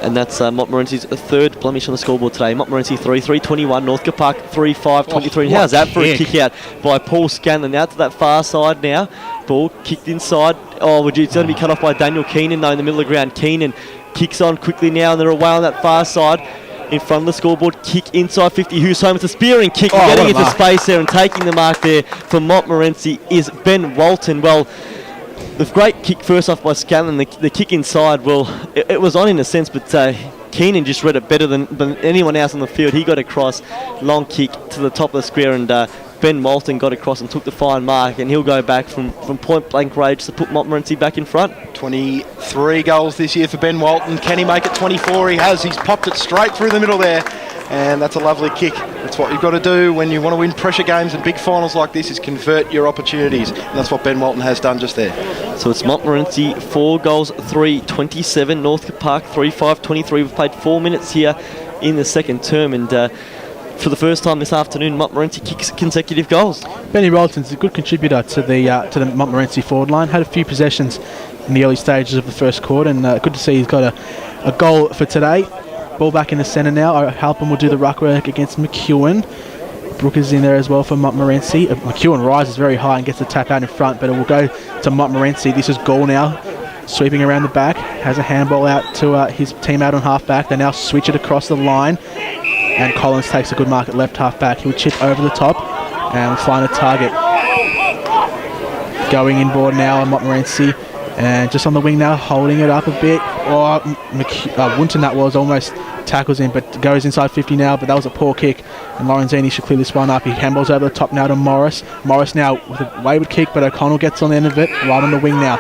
And that's Montmorency's 3rd blemish on the scoreboard today. Montmorency 3-3-21, Northcote Park 3-5-23. How's that for a kick out by Paul Scanlon? Out to that far side now. Ball kicked inside. Oh, it's going to be cut off by Daniel Keenan though in the middle of the ground. Keenan kicks on quickly now, and they're away on that far side. In front of the scoreboard, kick inside 50. Who's home? It's a spearing kick. Getting into space there and taking the mark there for Montmorency is Ben Walton. Well, The great kick first off by Scanlon, the kick inside, well, it was on in a sense, but Keenan just read it better than anyone else on the field. He got across, long kick to the top of the square, and Ben Moulton got across and took the fine mark, and he'll go back from point blank range to put Montmorency back in front. 23 goals this year for Ben Moulton. Can he make it 24? He has. He's popped it straight through the middle there. And that's a lovely kick. That's what you've got to do when you want to win pressure games and big finals like this, is convert your opportunities. And that's what Ben Moulton has done just there. So it's Montmorency 4 goals, 3-27. Northcote Park 3-5-23. We've played 4 minutes here in the second term, and for the first time this afternoon, Montmorency kicks consecutive goals. Benny Rolton's a good contributor to the Montmorency forward line. Had a few possessions in the early stages of the first quarter, and good to see he's got a goal for today. Ball back in the centre now. Halpin will do the ruck work against McEwen. Brooker's in there as well for Montmorency. McEwen rises very high and gets the tap out in front, but it will go to Montmorency. This is Gall now, sweeping around the back. Has a handball out to his team out on half back. They now switch it across the line, and Collins takes a good mark at left half back. He'll chip over the top and will find a target. Going inboard now on Montmorency. And just on the wing now, holding it up a bit. Wunton, that was, almost tackles him, but goes inside 50 now, but that was a poor kick. And Lorenzini should clear this one up. He handballs over the top now to Morris. Morris now with a wayward kick, but O'Connell gets on the end of it, right on the wing now.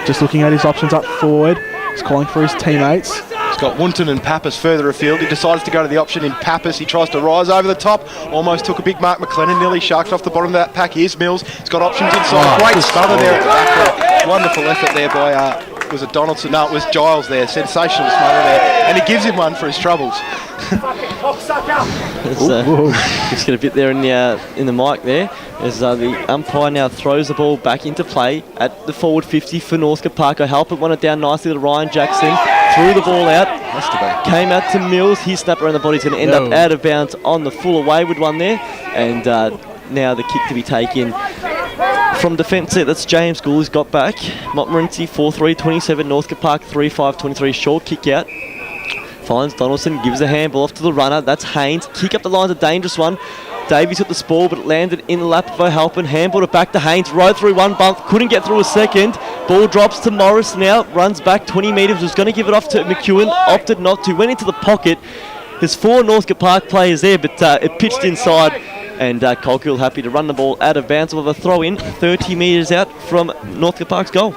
Just looking at his options up forward. He's calling for his teammates. He's got Wunton and Pappas further afield. He decides to go to the option in Pappas. He tries to rise over the top. Almost took a big mark. McLennan nearly sharked off the bottom of that pack. Here's Mills. He's got options inside. Great smother there at the back. Wonderful effort there by, was it Donaldson? No, it was Giles there. Sensational smother there. And he gives him one for his troubles. Just get a bit there in the mic there, as the umpire now throws the ball back into play at the forward 50 for Northcote Park. O'Halpin won it down nicely to Ryan Jackson, threw the ball out, came out to Mills. His snap around the body's going to end up out of bounds on the full wayward one there, and now the kick to be taken from defence. That's James Gould. He's got back. Montmorency 4-3-27, Northcote Park 3-5-23. Short kick out. Finds Donaldson, gives a handball off to the runner. That's Haynes. Kick up the line's a dangerous one. Davies got the spoil, but it landed in the lap of O'Halpin. Handballed it back to Haynes. Rode through one bump. Couldn't get through a second. Ball drops to Morris now. Runs back 20 metres. Was going to give it off to McEwen. Opted not to. Went into the pocket. There's 4 Northcote Park players there, but it pitched inside. And Colquill happy to run the ball out of bounds with a throw in 30 metres out from Northcote Park's goal.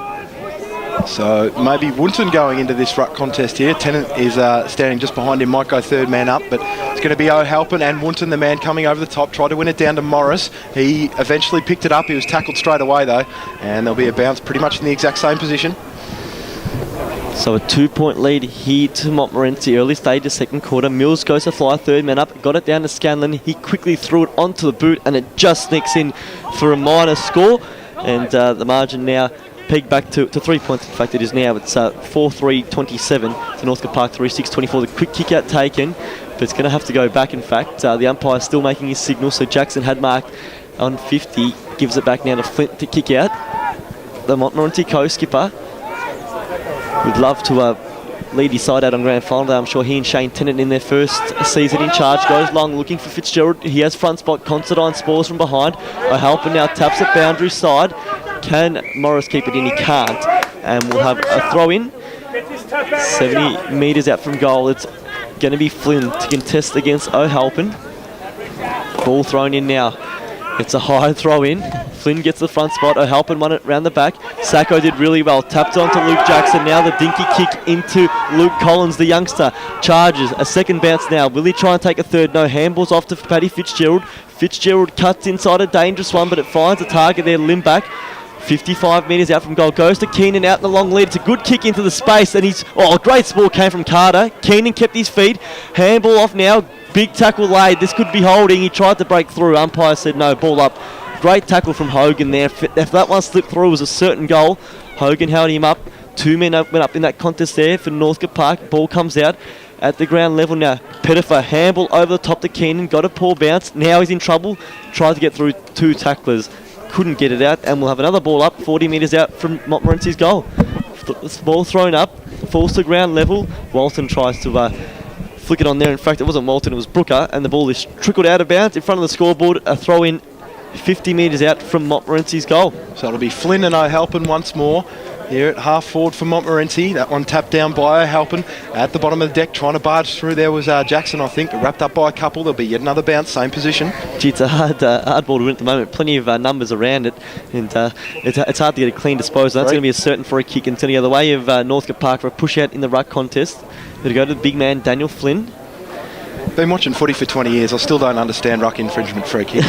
So maybe Wunton going into this ruck contest here. Tennant is standing just behind him, might go third man up, but it's going to be O'Halpin and Wunton, the man coming over the top, tried to win it down to Morris. He eventually picked it up. He was tackled straight away though, and there'll be a bounce pretty much in the exact same position. So a 2-point lead here to Montmorency, early stage of second quarter. Mills goes to fly, third man up, got it down to Scanlon. He quickly threw it onto the boot, and it just sneaks in for a minor score. And the margin now pegged back to 3 points. In fact, it is now. It's 4-3-27 to Northcote Park 3-6-24. The quick kick out taken, but it's going to have to go back. In fact, the umpire is still making his signal. So Jackson had marked on 50, gives it back now to Flint to kick out. The Montmorency co-skipper would love to lead his side out on grand final day. I'm sure he and Shane Tennant in their first season in charge. Goes long looking for Fitzgerald. He has front spot. Considine spores from behind. O'Halpin now taps it boundary side. Can Morris keep it in? He can't. And we'll have a throw in. 70 metres out from goal. It's going to be Flynn to contest against O'Halpin. Ball thrown in now. It's a high throw in. Flynn gets the front spot. O'Halpin won it round the back. Sacco did really well. Tapped on to Luke Jackson. Now the dinky kick into Luke Collins, the youngster. Charges. A second bounce now. Will he try and take a third? No. Handballs off to Paddy Fitzgerald. Fitzgerald cuts inside a dangerous one, but it finds a target there. Limb back. 55 metres out from goal. Goes to Keenan out in the long lead. It's a good kick into the space, and he's... Oh, a great ball came from Carter. Keenan kept his feet. Handball off now. Big tackle laid. This could be holding. He tried to break through. Umpire said no. Ball up. Great tackle from Hogan there. If that one slipped through, it was a certain goal. Hogan held him up. 2 men went up in that contest there for Northcote Park. Ball comes out at the ground level now. Pettifer, handball over the top to Keenan. Got a poor bounce. Now he's in trouble. Tried to get through 2 tacklers. Couldn't get it out. And we'll have another ball up 40 metres out from Montmorency's goal. Ball thrown up. Falls to ground level. Walton tries to... flick it on there. In fact, it wasn't Walton, it was Brooker, and the ball is trickled out of bounds in front of the scoreboard. A throw in 50 metres out from Montmorency's goal. So it'll be Flynn and O'Halpin once more here at half forward for Montmorency. That one tapped down by O'Halpin at the bottom of the deck, trying to barge through. There was Jackson, I think, wrapped up by a couple. There'll be yet another bounce, same position. Gee, it's a hard ball to win at the moment. Plenty of numbers around it, and it's hard to get a clean disposal. That's going to be a certain free kick, and it's going to go the way of Northcote Park for a push out in the ruck contest. It'll go to the big man, Daniel Flynn. Been watching footy for 20 years. I still don't understand ruck infringement free kick.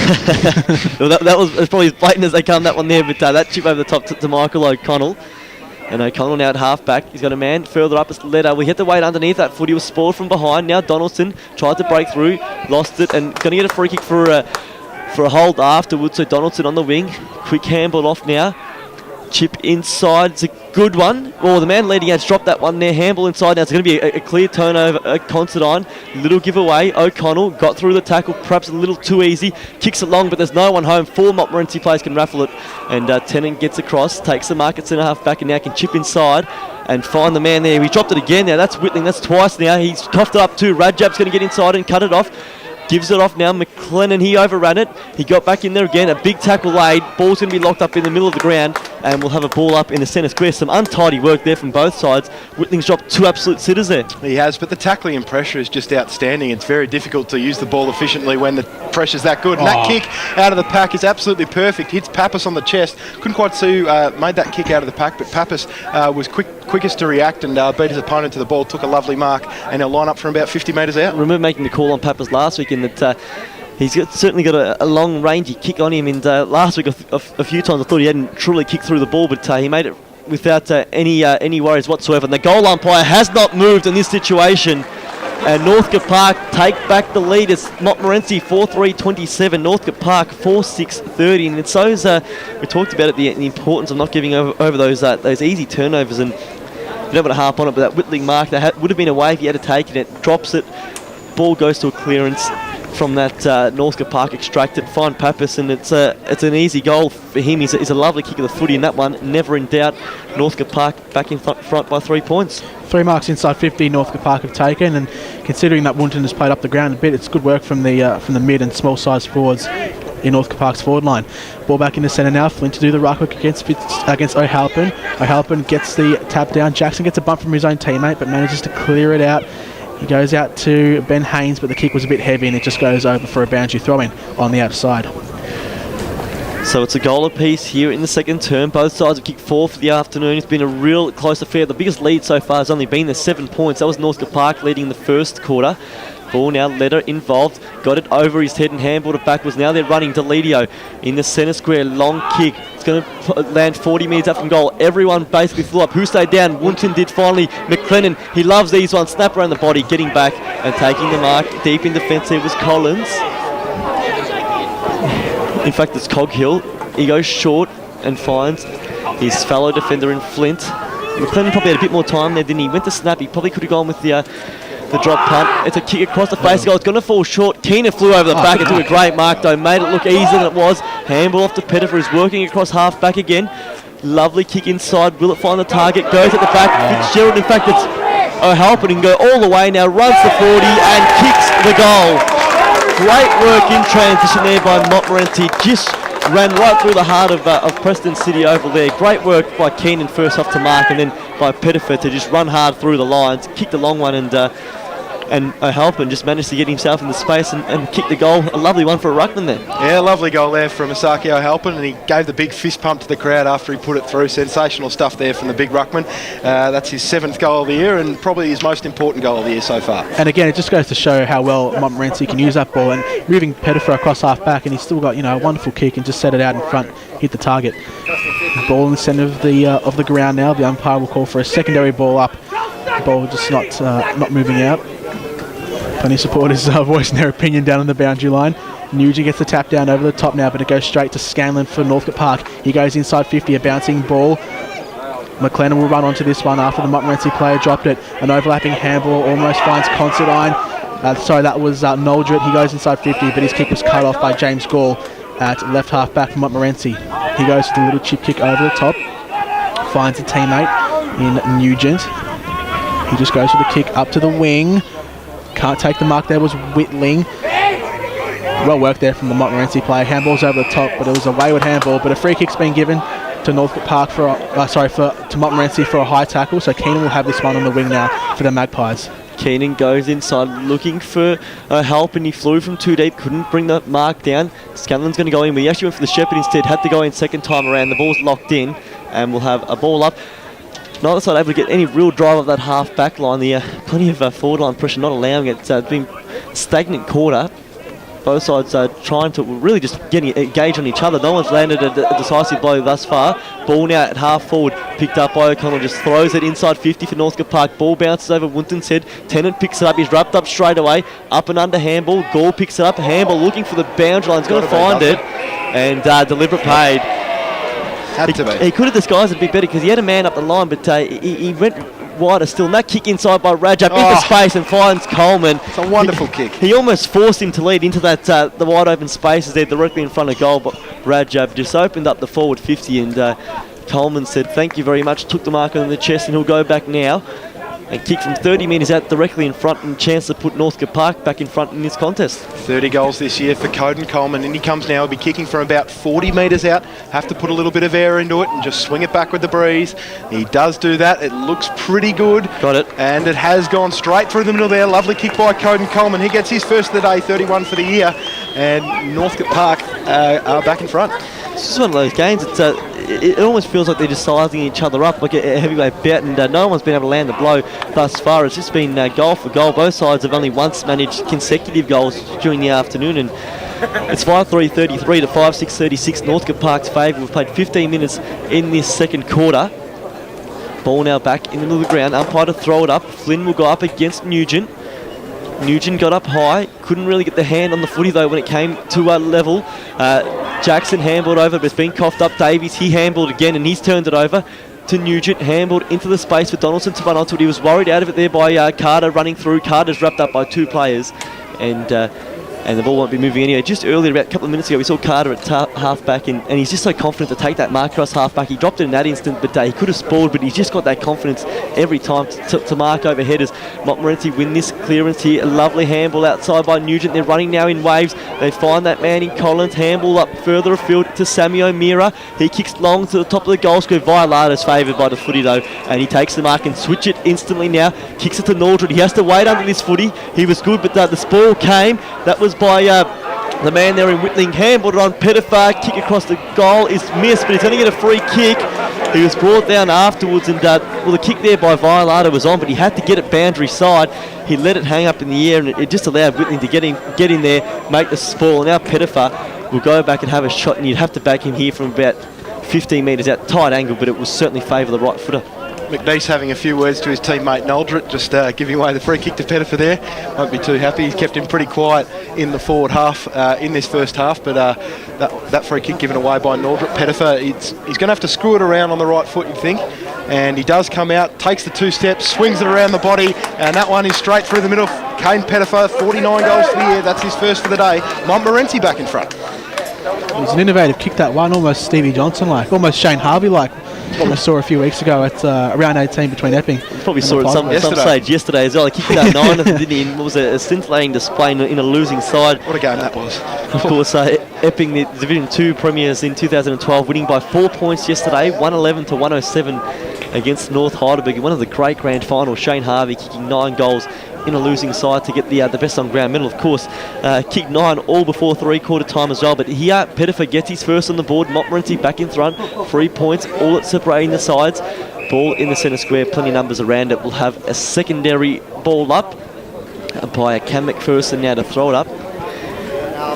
Well, that was probably as blatant as they come, that one there, but that chip over the top to Michael O'Connell. And O'Connell now at half-back. He's got a man further up. It's Letter. We hit the weight underneath. That footy was spoiled from behind. Now Donaldson tried to break through, lost it, and going to get a free kick for a hold afterwards. So Donaldson on the wing. Quick handball off now. Chip inside. It's a good one. Oh, the man leading out's dropped that one there. Handball inside now. It's going to be a clear turnover. Considine. Little giveaway. O'Connell got through the tackle. Perhaps a little too easy. Kicks it long, but there's no one home. 4 Montmorency players can raffle it. And Tennant gets across. Takes the mark at centre half back and now can chip inside and find the man there. He dropped it again now. That's Whitling. That's twice now. He's coughed it up too. Rajab's going to get inside and cut it off. Gives it off now. McLennan, he overran it. He got back in there again. A big tackle laid. Ball's going to be locked up in the middle of the ground. And we'll have a ball up in the centre square. Some untidy work there from both sides. Whitling's dropped 2 absolute sitters there. He has, but the tackling and pressure is just outstanding. It's very difficult to use the ball efficiently when the pressure's that good. And that kick out of the pack is absolutely perfect. Hits Pappas on the chest. Couldn't quite see who made that kick out of the pack, but Pappas was quickest to react and beat his opponent to the ball. Took a lovely mark, and he'll line up from about 50 metres out. Remember making the call on Pappas last week, and that he's certainly got a long rangey kick on him. And last week a few times I thought he hadn't truly kicked through the ball, but he made it without any worries whatsoever. And the goal umpire has not moved in this situation. And Northcote Park take back the lead. It's Montmorency 4-3-27, Northcote Park 4-6-30. And it's those, we talked about it, the importance of not giving over those easy turnovers. And you don't want to harp on it, but that Whitling mark, that would have been away if he had taken it. Drops it, ball goes to a clearance from that Northcote Park extracted. Find Pappas, and it's an easy goal for him. He's a lovely kick of the footy in that one. Never in doubt. Northcote Park back in front by 3 points. 3 marks inside 50 Northcote Park have taken, and considering that Woonton has played up the ground a bit, it's good work from the mid and small size forwards in Northcote Park's forward line. Ball back in the centre now. Flint to do the ruck work against O'Halpin. O'Halpin gets the tap down. Jackson gets a bump from his own teammate, but manages to clear it out. He goes out to Ben Haynes, but the kick was a bit heavy and it just goes over for a boundary throw-in on the outside. So it's a goal apiece here in the second term. Both sides have kicked 4 for the afternoon. It's been a real close affair. The biggest lead so far has only been the 7 points. That was Northcote Park leading the first quarter. Ball now, Letter involved. Got it over his head and handballed it backwards. Now they're running Delidio in the centre square. Long kick. It's going to land 40 metres up from goal. Everyone basically flew up. Who stayed down? Woonton did finally. McLennan, he loves these ones. Snap around the body, getting back and taking the mark. Deep in defence there was Collins. In fact, it's Coghill. He goes short and finds his fellow defender in Flint. McLennan probably had a bit more time there, didn't he? Went to snap. He probably could have gone with the drop punt. It's a kick across the face goal. It's going to fall short. Keener flew over the back and took a great mark, though. Made it look easier than it was. Handball off to Pettifer, who's working across half back again. Lovely kick inside. Will it find the target? Goes at the back. Fitzgerald, in fact, it's O'Halpin and go all the way now. Runs the 40 and kicks the goal. Great work in transition there by Montmorency. Just ran right through the heart of Preston City Oval there. Great work by Keenan first off to mark, and then by Pettifer to just run hard through the lines. Kicked a long one, and O'Halpin just managed to get himself in the space and kick the goal. A lovely one for a ruckman there. Yeah, lovely goal there from Asaki O'Halpin, and he gave the big fist pump to the crowd after he put it through. Sensational stuff there from the big ruckman. That's his 7th goal of the year and probably his most important goal of the year so far. And again, it just goes to show how well Montmorency can use that ball, and moving Pettifer across half back, and he's still got a wonderful kick and just set it out in front, hit the target. Ball in the centre of the ground now. The umpire will call for a secondary ball up. The ball just not moving out. Plenty of supporters voicing their opinion down on the boundary line. Nugent gets the tap down over the top now, but it goes straight to Scanlon for Northcote Park. He goes inside 50, a bouncing ball. McLennan will run onto this one after the Montmorency player dropped it. An overlapping handball almost finds Considine. That was Noldred. He goes inside 50, but his kick was cut off by James Gall at left half back for Montmorency. He goes for the little chip kick over the top. Finds a teammate in Nugent. He just goes for the kick up to the wing. Can't take the mark there, was Whitling. Well worked there from the Montmorency player. Handball's over the top, but it was a wayward handball. But a free kick's been given to Northcote Park to Montmorency for a high tackle. So Keenan will have this one on the wing now for the Magpies. Keenan goes inside looking for help, and he flew from too deep, couldn't bring the mark down. Scanlon's going to go in, but he actually went for the Shepherd instead, had to go in second time around. The ball's locked in, and we'll have a ball up. Neither side able to get any real drive of that half back line. Plenty of forward line pressure, not allowing it. It's been stagnant quarter. Both sides trying to really just getting engaged on each other. No one's landed a decisive blow thus far. Ball now at half forward, picked up by O'Connell, just throws it inside 50 for Northcote Park. Ball bounces over Winton's head. Tennant picks it up, he's wrapped up straight away. Up and under handball. Gall picks it up. Handball looking for the boundary line. He's going to find it. And deliberate paid. Had to be. He could have disguised it a bit better because he had a man up the line, but he went wider still. And that kick inside by Rajab into space and finds Coleman. It's a wonderful kick. He almost forced him to lead into that the wide open spaces there directly in front of goal, but Rajab just opened up the forward 50, and Coleman said thank you very much, took the mark on the chest, and he'll go back now and kick from 30 metres out directly in front, and a chance to put Northcote Park back in front in this contest. 30 goals this year for Coden Coleman, and he comes now, he'll be kicking from about 40 metres out, have to put a little bit of air into it and just swing it back with the breeze. He does do that, it looks pretty good. Got it. And it has gone straight through the middle there. Lovely kick by Coden Coleman. He gets his first of the day, 31 for the year, and Northcote Park are back in front. It's just one of those games. It almost feels like they're just sizing each other up like a heavyweight bout, and no one's been able to land the blow thus far. It's just been goal for goal. Both sides have only once managed consecutive goals during the afternoon, and it's 5-3-33 to 5-6-36 Northcote Park's favour. We've played 15 minutes in this second quarter. Ball now back in the middle of the ground. Umpire to throw it up. Flynn will go up against Nugent. Nugent got up high, couldn't really get the hand on the footy though when it came to level. Jackson handballed over, but it's been coughed up. Davies, he handballed again, and he's turned it over to Nugent. Handballed into the space for Donaldson to run onto it. He was worried out of it there by Carter running through. Carter's wrapped up by two players, and the ball won't be moving anyway. Just earlier, about a couple of minutes ago, we saw Carter at half-back, and he's just so confident to take that mark across half-back. He dropped it in that instant, but he could have spoiled, but he's just got that confidence every time to mark over headers. Montmorency win this clearance here. A lovely handball outside by Nugent. They're running now in waves. They find that man in Collins. Handball up further afield to Sammy O'Meara. He kicks long to the top of the goal square. Violata's favoured by the footy though, and he takes the mark and switch it instantly now. Kicks it to Nordred. He has to wait under this footy. He was good, but the spoil came. That was by the man there in Whitling. Handballed it on Pettifar. Kick across the goal is missed, but he's going to get a free kick. He was brought down afterwards, and the kick there by Violata was on, but he had to get it boundary side. He let it hang up in the air, and it just allowed Whitling to get in there, make the spoil. Now Pettifar will go back and have a shot, and you'd have to back him here from about 15 metres out. Tight angle, but it will certainly favour the right footer. McNeese having a few words to his teammate Noldrit, just giving away the free kick to Pettifar there. Won't be too happy. He's kept him pretty quiet in the forward half, in this first half, but that free kick given away by Noldrit. Pettifar, he's going to have to screw it around on the right foot, you think, and he does come out, takes the 2 steps, swings it around the body, and that one is straight through the middle. Kane Pettifar, 49 goals for the year. That's his first for the day. Montmorency back in front. It was an innovative kick, that one, almost Stevie Johnson-like, almost Shane Harvey-like. What we saw a few weeks ago at round 18 between Epping. Probably saw it some stage yesterday as well. He kicked it out 9, didn't he? It was a scintillating display in a losing side. What a game that was. Of course, Epping, the Division 2 premiers in 2012, winning by 4 points yesterday, 111 to 107 against North Heidelberg. One of the great grand finals, Shane Harvey kicking 9 goals in a losing side to get the best on ground medal. Of course, kicked 9 all before 3/4 time as well. But here, Pettifar gets his first on the board. Montmorency back in front, 3 points, all at separating the sides. Ball in the centre square, plenty of numbers around it. We'll have a secondary ball up by Cam McPherson now to throw it up.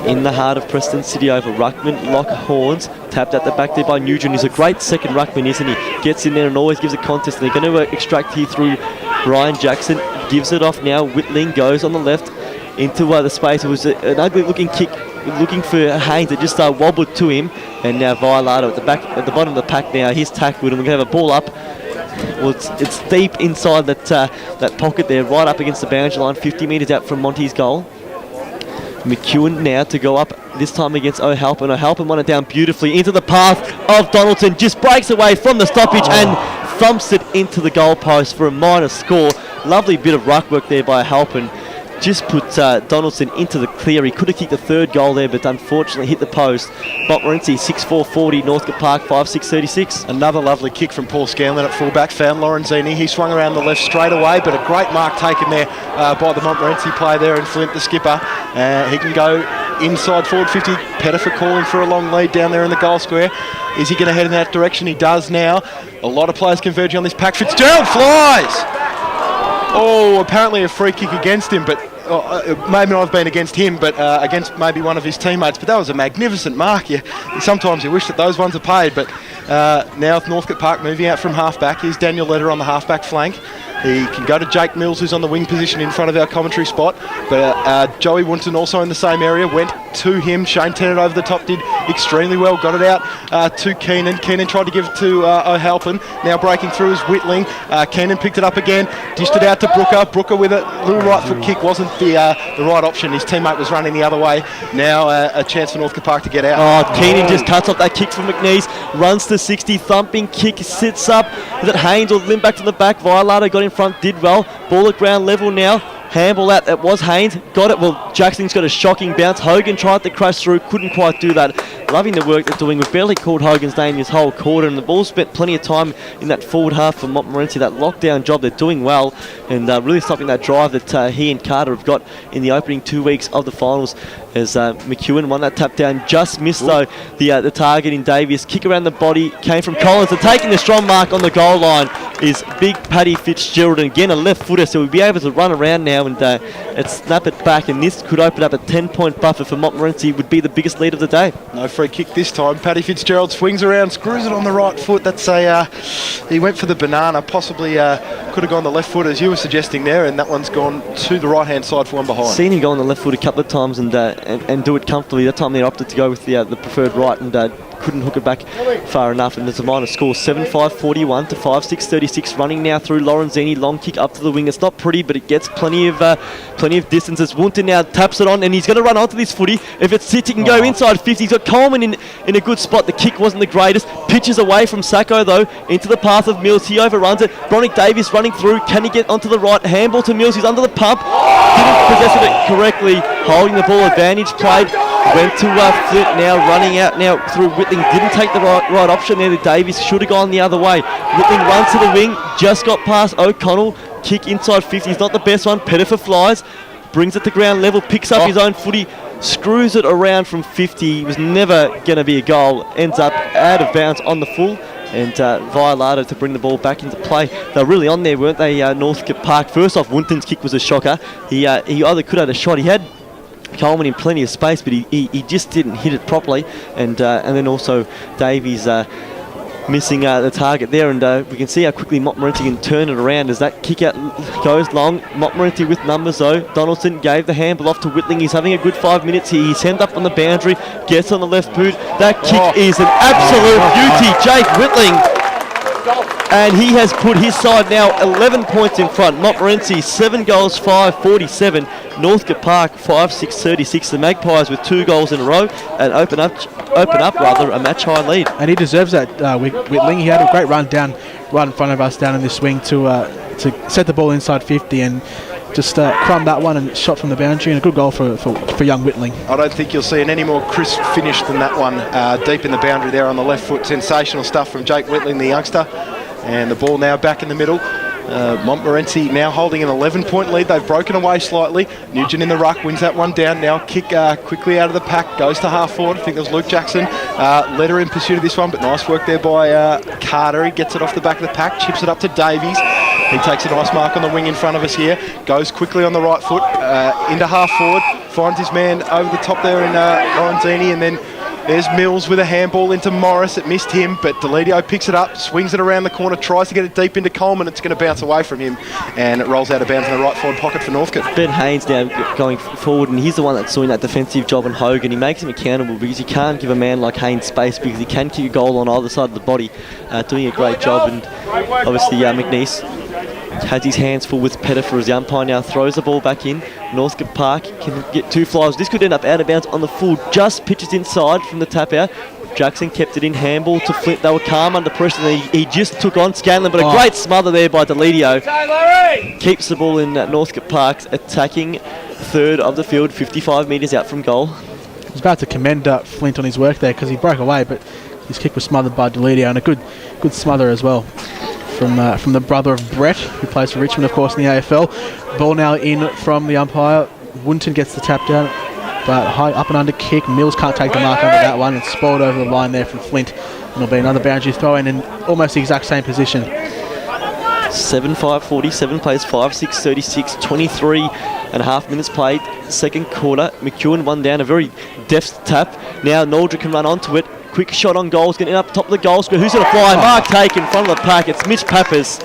In the heart of Preston City over Ruckman, lock horns, tapped at the back there by Nugent. He's a great second ruckman, isn't he? Gets in there and always gives a contest. And they're going to extract here through Ryan Jackson. Gives it off now. Whitling goes on the left into the space. It was an ugly looking kick, looking for Haynes that just wobbled to him. And now Violata at the bottom of the pack now. He's tackled, and we're going to have a ball up. Well, it's deep inside that pocket there, right up against the boundary line, 50 metres out from Monty's goal. McEwen now to go up, this time against O'Halpin. O'Halpin won it down beautifully into the path of Donaldson. Just breaks away from the stoppage and thumps it into the goalpost for a minor score. Lovely bit of ruck work there by O'Halpin. just put Donaldson into the clear. He could have kicked the third goal there, but unfortunately hit the post. Montmorency 6-4-40, Northcote Park 5-6-36. Another lovely kick from Paul Scanlon at fullback, found Lorenzini. He swung around the left straight away, but a great mark taken there by the Montmorency player there, and Flint, the skipper. He can go inside forward 50. Pettifer calling for a long lead down there in the goal square. Is he going to head in that direction? He does now. A lot of players converging on this pack. Fitzgerald flies! Oh, apparently a free kick against him, but it may not have been against him, but against maybe one of his teammates. But that was a magnificent mark. Sometimes you wish that those ones are paid, but now Northcote Park moving out from half-back. Here's Daniel Leder on the half-back flank. He can go to Jake Mills, who's on the wing position in front of our commentary spot. But Joey Wunton also in the same area, went to him. Shane Tennant over the top did extremely well, got it out to Keenan. Keenan tried to give it to O'Halpin. Now breaking through is Whitling. Keenan picked it up again, dished it out to Brooker. Brooker with a little right foot kick wasn't the right option. His teammate was running the other way. Now a chance for Northcote Park to get out. Oh, Keenan just cuts off that kick from McNeese, runs to 60, thumping kick, sits up. Is it Haynes or Lim back to the back? Violato got in front, did well. Ball at ground level now. Handball out, that was Haynes. Got it. Well, Jackson's got a shocking bounce. Hogan tried to crash through, couldn't quite do that. Loving the work they're doing. We've barely called Hogan's name this whole quarter, and the ball spent plenty of time in that forward half for Montmorency. That lockdown job, they're doing well, and really stopping that drive that he and Carter have got in the opening 2 weeks of the finals. As McEwen won that tap down, just missed though the target in Davies. Kick around the body came from Collins, and taking the strong mark on the goal line is big Paddy Fitzgerald, and again a left footer, so we'll be able to run around now and snap it back, and this could open up a 10-point buffer for Montmorency. Would be the biggest lead of the day. No free kick this time. Paddy Fitzgerald swings around, screws it on the right foot. That's he went for the banana, possibly could have gone the left foot as you were suggesting there, and that one's gone to the right hand side for one behind. Seen him go on the left foot a couple of times and do it comfortably. That time they opted to go with the preferred right and couldn't hook it back far enough, and there's a minor score 7-5-41 to 5-6-36. Running now through Lorenzini, long kick up to the wing. It's not pretty, but it gets plenty of distance as Wunton now taps it on, and he's going to run onto this footy. If it sits, he can go inside 50. He's got Coleman in a good spot. The kick wasn't the greatest. Pitches away from Sacco though into the path of Mills. He overruns it. Bronick Davis running through. Can he get onto the right? Handball to Mills. He's under the pump. Didn't possess it correctly. Holding the ball, advantage played. Went to Flint now, running out now through Whitling. Didn't take the right option there. The Davies should have gone the other way. Whitling runs to the wing, just got past O'Connell. Kick inside 50. He's not the best one. Pettifer flies, brings it to ground level, picks up his own footy, screws it around from 50. It was never going to be a goal. Ends up out of bounds on the full. And Violato to bring the ball back into play. They were really on there, weren't they, Northcote Park? First off, Wunton's kick was a shocker. He either could have had a shot. He had Coleman in plenty of space, but he just didn't hit it properly. And then also Davies missing the target there, and we can see how quickly Montmorency can turn it around as that kick out goes long. Montmorency with numbers though. Donaldson gave the handball off to Whitling. He's having a good 5 minutes here. He's hemmed up on the boundary, gets on the left boot. That kick is an absolute beauty. Jake Whitling. And he has put his side now 11 points in front. Montmorency 7 goals, 5-47. Northcote Park 5-6-36. The Magpies with 2 goals in a row and open up a match high lead. And he deserves that, Whitling. He had a great run down right in front of us down in this swing to set the ball inside 50 and just crumbed that one and shot from the boundary, and a good goal for young Whitling. I don't think you'll see an any more crisp finish than that one, deep in the boundary there on the left foot. Sensational stuff from Jake Whitling, the youngster. And the ball now back in the middle. Montmorency now holding an 11-point lead. They've broken away slightly. Nugent in the ruck wins that one down. Now kick quickly out of the pack. Goes to half forward. I think it was Luke Jackson. Leder in pursuit of this one, but nice work there by Carter. He gets it off the back of the pack. Chips it up to Davies. He takes a nice mark on the wing in front of us here. Goes quickly on the right foot into half forward. Finds his man over the top there in Lorenzini, and then there's Mills with a handball into Morris. It missed him, but Delidio picks it up, swings it around the corner, tries to get it deep into Coleman. It's going to bounce away from him, and it rolls out of bounds in the right forward pocket for Northcote. Ben Haynes now going forward, and he's the one that's doing that defensive job on Hogan. He makes him accountable because you can't give a man like Haynes space because he can kick a goal on either side of the body. Doing a great job, and obviously McNeese has his hands full with Pettifer as the umpire now throws the ball back in. Northcote Park can get 2 flies. This could end up out of bounds on the full. Just pitches inside from the tap out. Jackson kept it in handball to Flint. They were calm under pressure. He just took on Scanlon, but a great smother there by Delidio. Keeps the ball in Northcote Park's attacking third of the field, 55 metres out from goal. I was about to commend Flint on his work there because he broke away, but his kick was smothered by Delidio, and a good smother as well from the brother of Brett, who plays for Richmond, of course, in the AFL. Ball now in from the umpire. Woonton gets the tap down, but high up and under kick. Mills can't take the mark under that one, and spoiled over the line there from Flint. And it'll be another boundary throw in almost the exact same position. 7-5-47 plays 5-6-36, 23 and a half minutes played. Second quarter, McEwen one down, a very deft tap. Now Noldra can run onto it. Quick shot on goal, is going to end up top of the goal square. Who's going to fly? Mark Take in front of the pack. It's Mitch Pappas.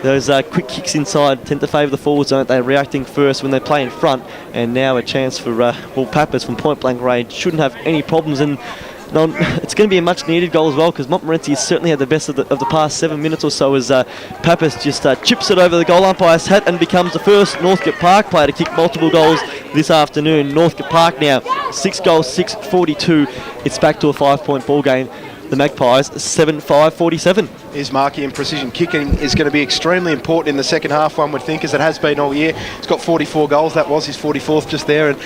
Those quick kicks inside tend to favour the forwards, aren't they? Reacting first when they play in front. And now a chance for Pappas from point blank range. Shouldn't have any problems. And it's going to be a much needed goal as well, because Montmorency has certainly had the best of the past 7 minutes or so, as Pappas just chips it over the goal umpire's hat and becomes the first Northcote Park player to kick multiple goals this afternoon. Northcote Park now 6 goals, 6-42. It's back to a 5-point ball game. The Magpies 7-5-47. His marking and precision kicking is going to be extremely important in the second half, one would think, as it has been all year. He's got 44 goals. That was his 44th just there, and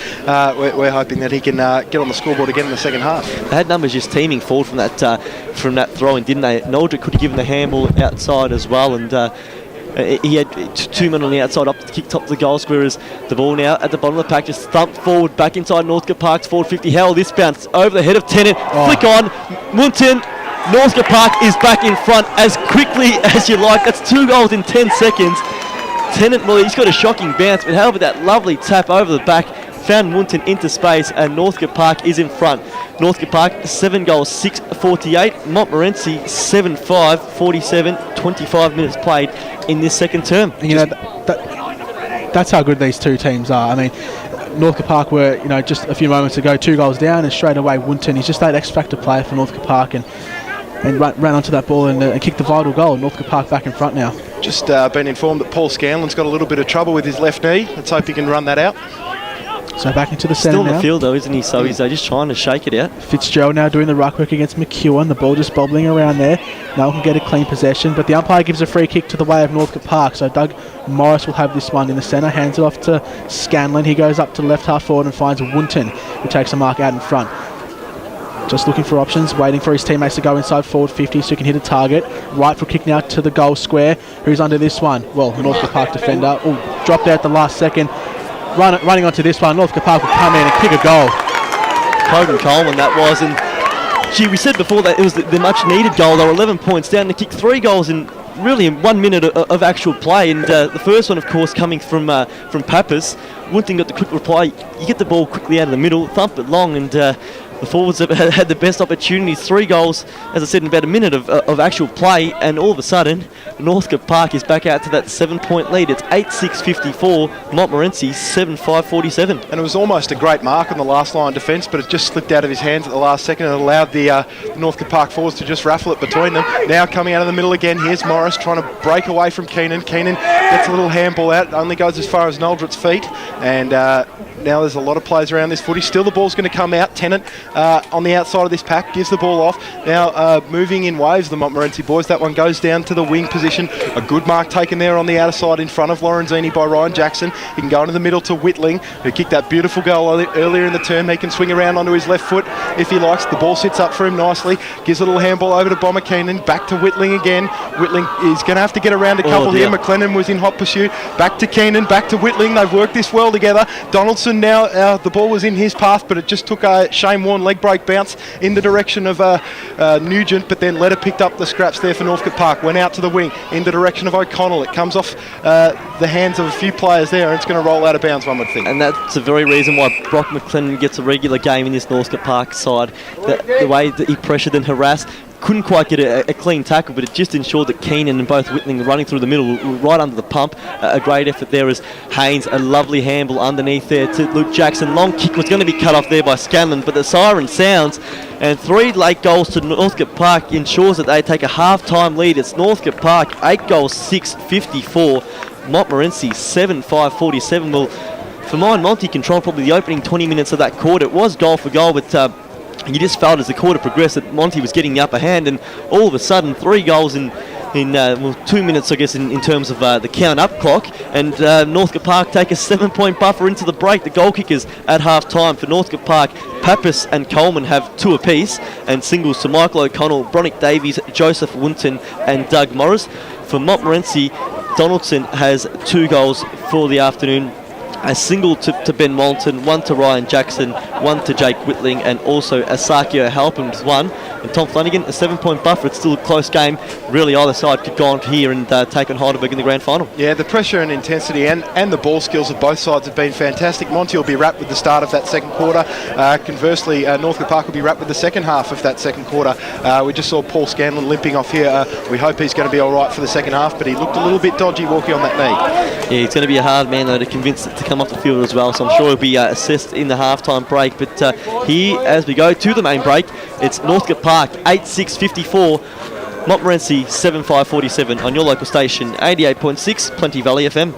we're hoping that he can get on the scoreboard again in the second half. They had numbers just teeming forward from that throw-in, didn't they? Noldra could have given the handball outside as well, and he had 2 men on the outside up to kick top of the goal square. As the ball now at the bottom of the pack, just thumped forward back inside Northcote Park's forward 50. How will this bounce over the head of Tennant? Flick on Munton. Northcote Park is back in front as quickly as you like. That's 2 goals in 10 seconds. Tennant, well, he's got a shocking bounce, but how about that lovely tap over the back? Found Munton into space, and Northcote Park is in front. Northcote Park 7 goals, 6-48. Montmorency 7-5-47. 25 minutes played in this second term. And, you know, that's how good these two teams are. I mean, Northcote Park were, just a few moments ago 2 goals down, and straight away Woonton, he's just that X-factor player for Northcote Park, and ran onto that ball and kicked the vital goal. Northcote Park back in front now. Just been informed that Paul Scanlon's got a little bit of trouble with his left knee. Let's hope he can run that out. So back into the centre now. Still in now. the field though, isn't he? So he's just trying to shake it out. Fitzgerald now doing the ruck work against McEwen. The ball just bobbling around there. Now can get a clean possession, but the umpire gives a free kick to the way of Northcote Park. So Doug Morris will have this one in the centre. Hands it off to Scanlon. He goes up to left half forward and finds Woonton, who takes a mark out in front. Just looking for options, waiting for his teammates to go inside forward 50 so he can hit a target. Right foot kick now to the goal square. Who's under this one? Well, the Northcote Park defender. Oh, dropped out at the last second. Running onto this one, Northcote Park will come in and kick a goal. Kogan Coleman that was, and gee, we said before that it was the much needed goal. They were 11 points down to kick 3 goals in 1 minute of actual play, and the first one of course coming from Pappas. Woonton got the quick reply. You get the ball quickly out of the middle, thump it long, and the forwards have had the best opportunities. 3 goals, as I said, in about a minute of actual play, and all of a sudden Northcote Park is back out to that 7-point lead. It's 8-6-54, Montmorency 7-5-47. And it was almost a great mark on the last line defence, but it just slipped out of his hands at the last second and allowed the Northcote Park forwards to just raffle it between them. Now coming out of the middle again, here's Morris trying to break away from Keenan. Keenan gets a little handball out, only goes as far as Noldrit's feet, and now there's a lot of players around this footy. Still the ball's going to come out. Tennant on the outside of this pack gives the ball off. Now moving in waves, the Montmorency boys. That one goes down to the wing position. A good mark taken there on the outer side in front of Lorenzini by Ryan Jackson. He can go into the middle to Whitling, who kicked that beautiful goal earlier in the term. He can swing around onto his left foot if he likes. The ball sits up for him nicely. Gives a little handball over to Bomber Keenan. Back to Whitling again. Whitling is going to have to get around a couple here. McLennan was in hot pursuit. Back to Keenan. Back to Whitling. They've worked this well together. Donaldson now, the ball was in his path, but it just took a Shane Warne leg break bounce in the direction of Nugent, but then Letter picked up the scraps there for Northcote Park. Went out to the wing in the direction of O'Connell. It comes off the hands of a few players there, and it's going to roll out of bounds, one would think. And that's the very reason why Brock McLennan gets a regular game in this Northcote Park side. The way that he pressured and harassed. Couldn't quite get a clean tackle, but it just ensured that Keenan and both Whitling running through the middle, right under the pump. A great effort there as Haynes, a lovely handball underneath there to Luke Jackson. Long kick was going to be cut off there by Scanlon, but the siren sounds, and 3 late goals to Northcote Park ensures that they take a half-time lead. It's Northcote Park 8 goals, 6-54. Montmorency 7-5-47. Well, for mine, Monty controlled probably the opening 20 minutes of that quarter. It was goal for goal, but you just felt as the quarter progressed that Monty was getting the upper hand, and all of a sudden 3 goals in 2 minutes, I guess, in terms of the count-up clock, and Northcote Park take a 7-point buffer into the break. The goal kickers at half-time for Northcote Park, Pappas and Coleman have 2 apiece, and singles to Michael O'Connell, Bronick Davies, Joseph Winton and Doug Morris. For Montmorency, Donaldson has 2 goals for the afternoon. A single to Ben Walton, 1 to Ryan Jackson, 1 to Jake Whitling, and also Asakio Halpin with 1. And Tom Flanagan, a 7-point buffer. It's still a close game. Really, either side could go on here and take on Heidelberg in the grand final. Yeah, the pressure and intensity and the ball skills of both sides have been fantastic. Monty will be wrapped with the start of that second quarter. Conversely, Northcote Park will be wrapped with the second half of that second quarter. We just saw Paul Scanlon limping off here. We hope he's going to be all right for the second half, but he looked a little bit dodgy walking on that knee. Yeah, it's going to be a hard man, though, to convince it to come off the field as well, so I'm sure he'll be assessed in the half-time break. But here, as we go to the main break, it's Northcote Park 8-6-54, Montmorency 7-5-47 on your local station 88.6 Plenty Valley FM.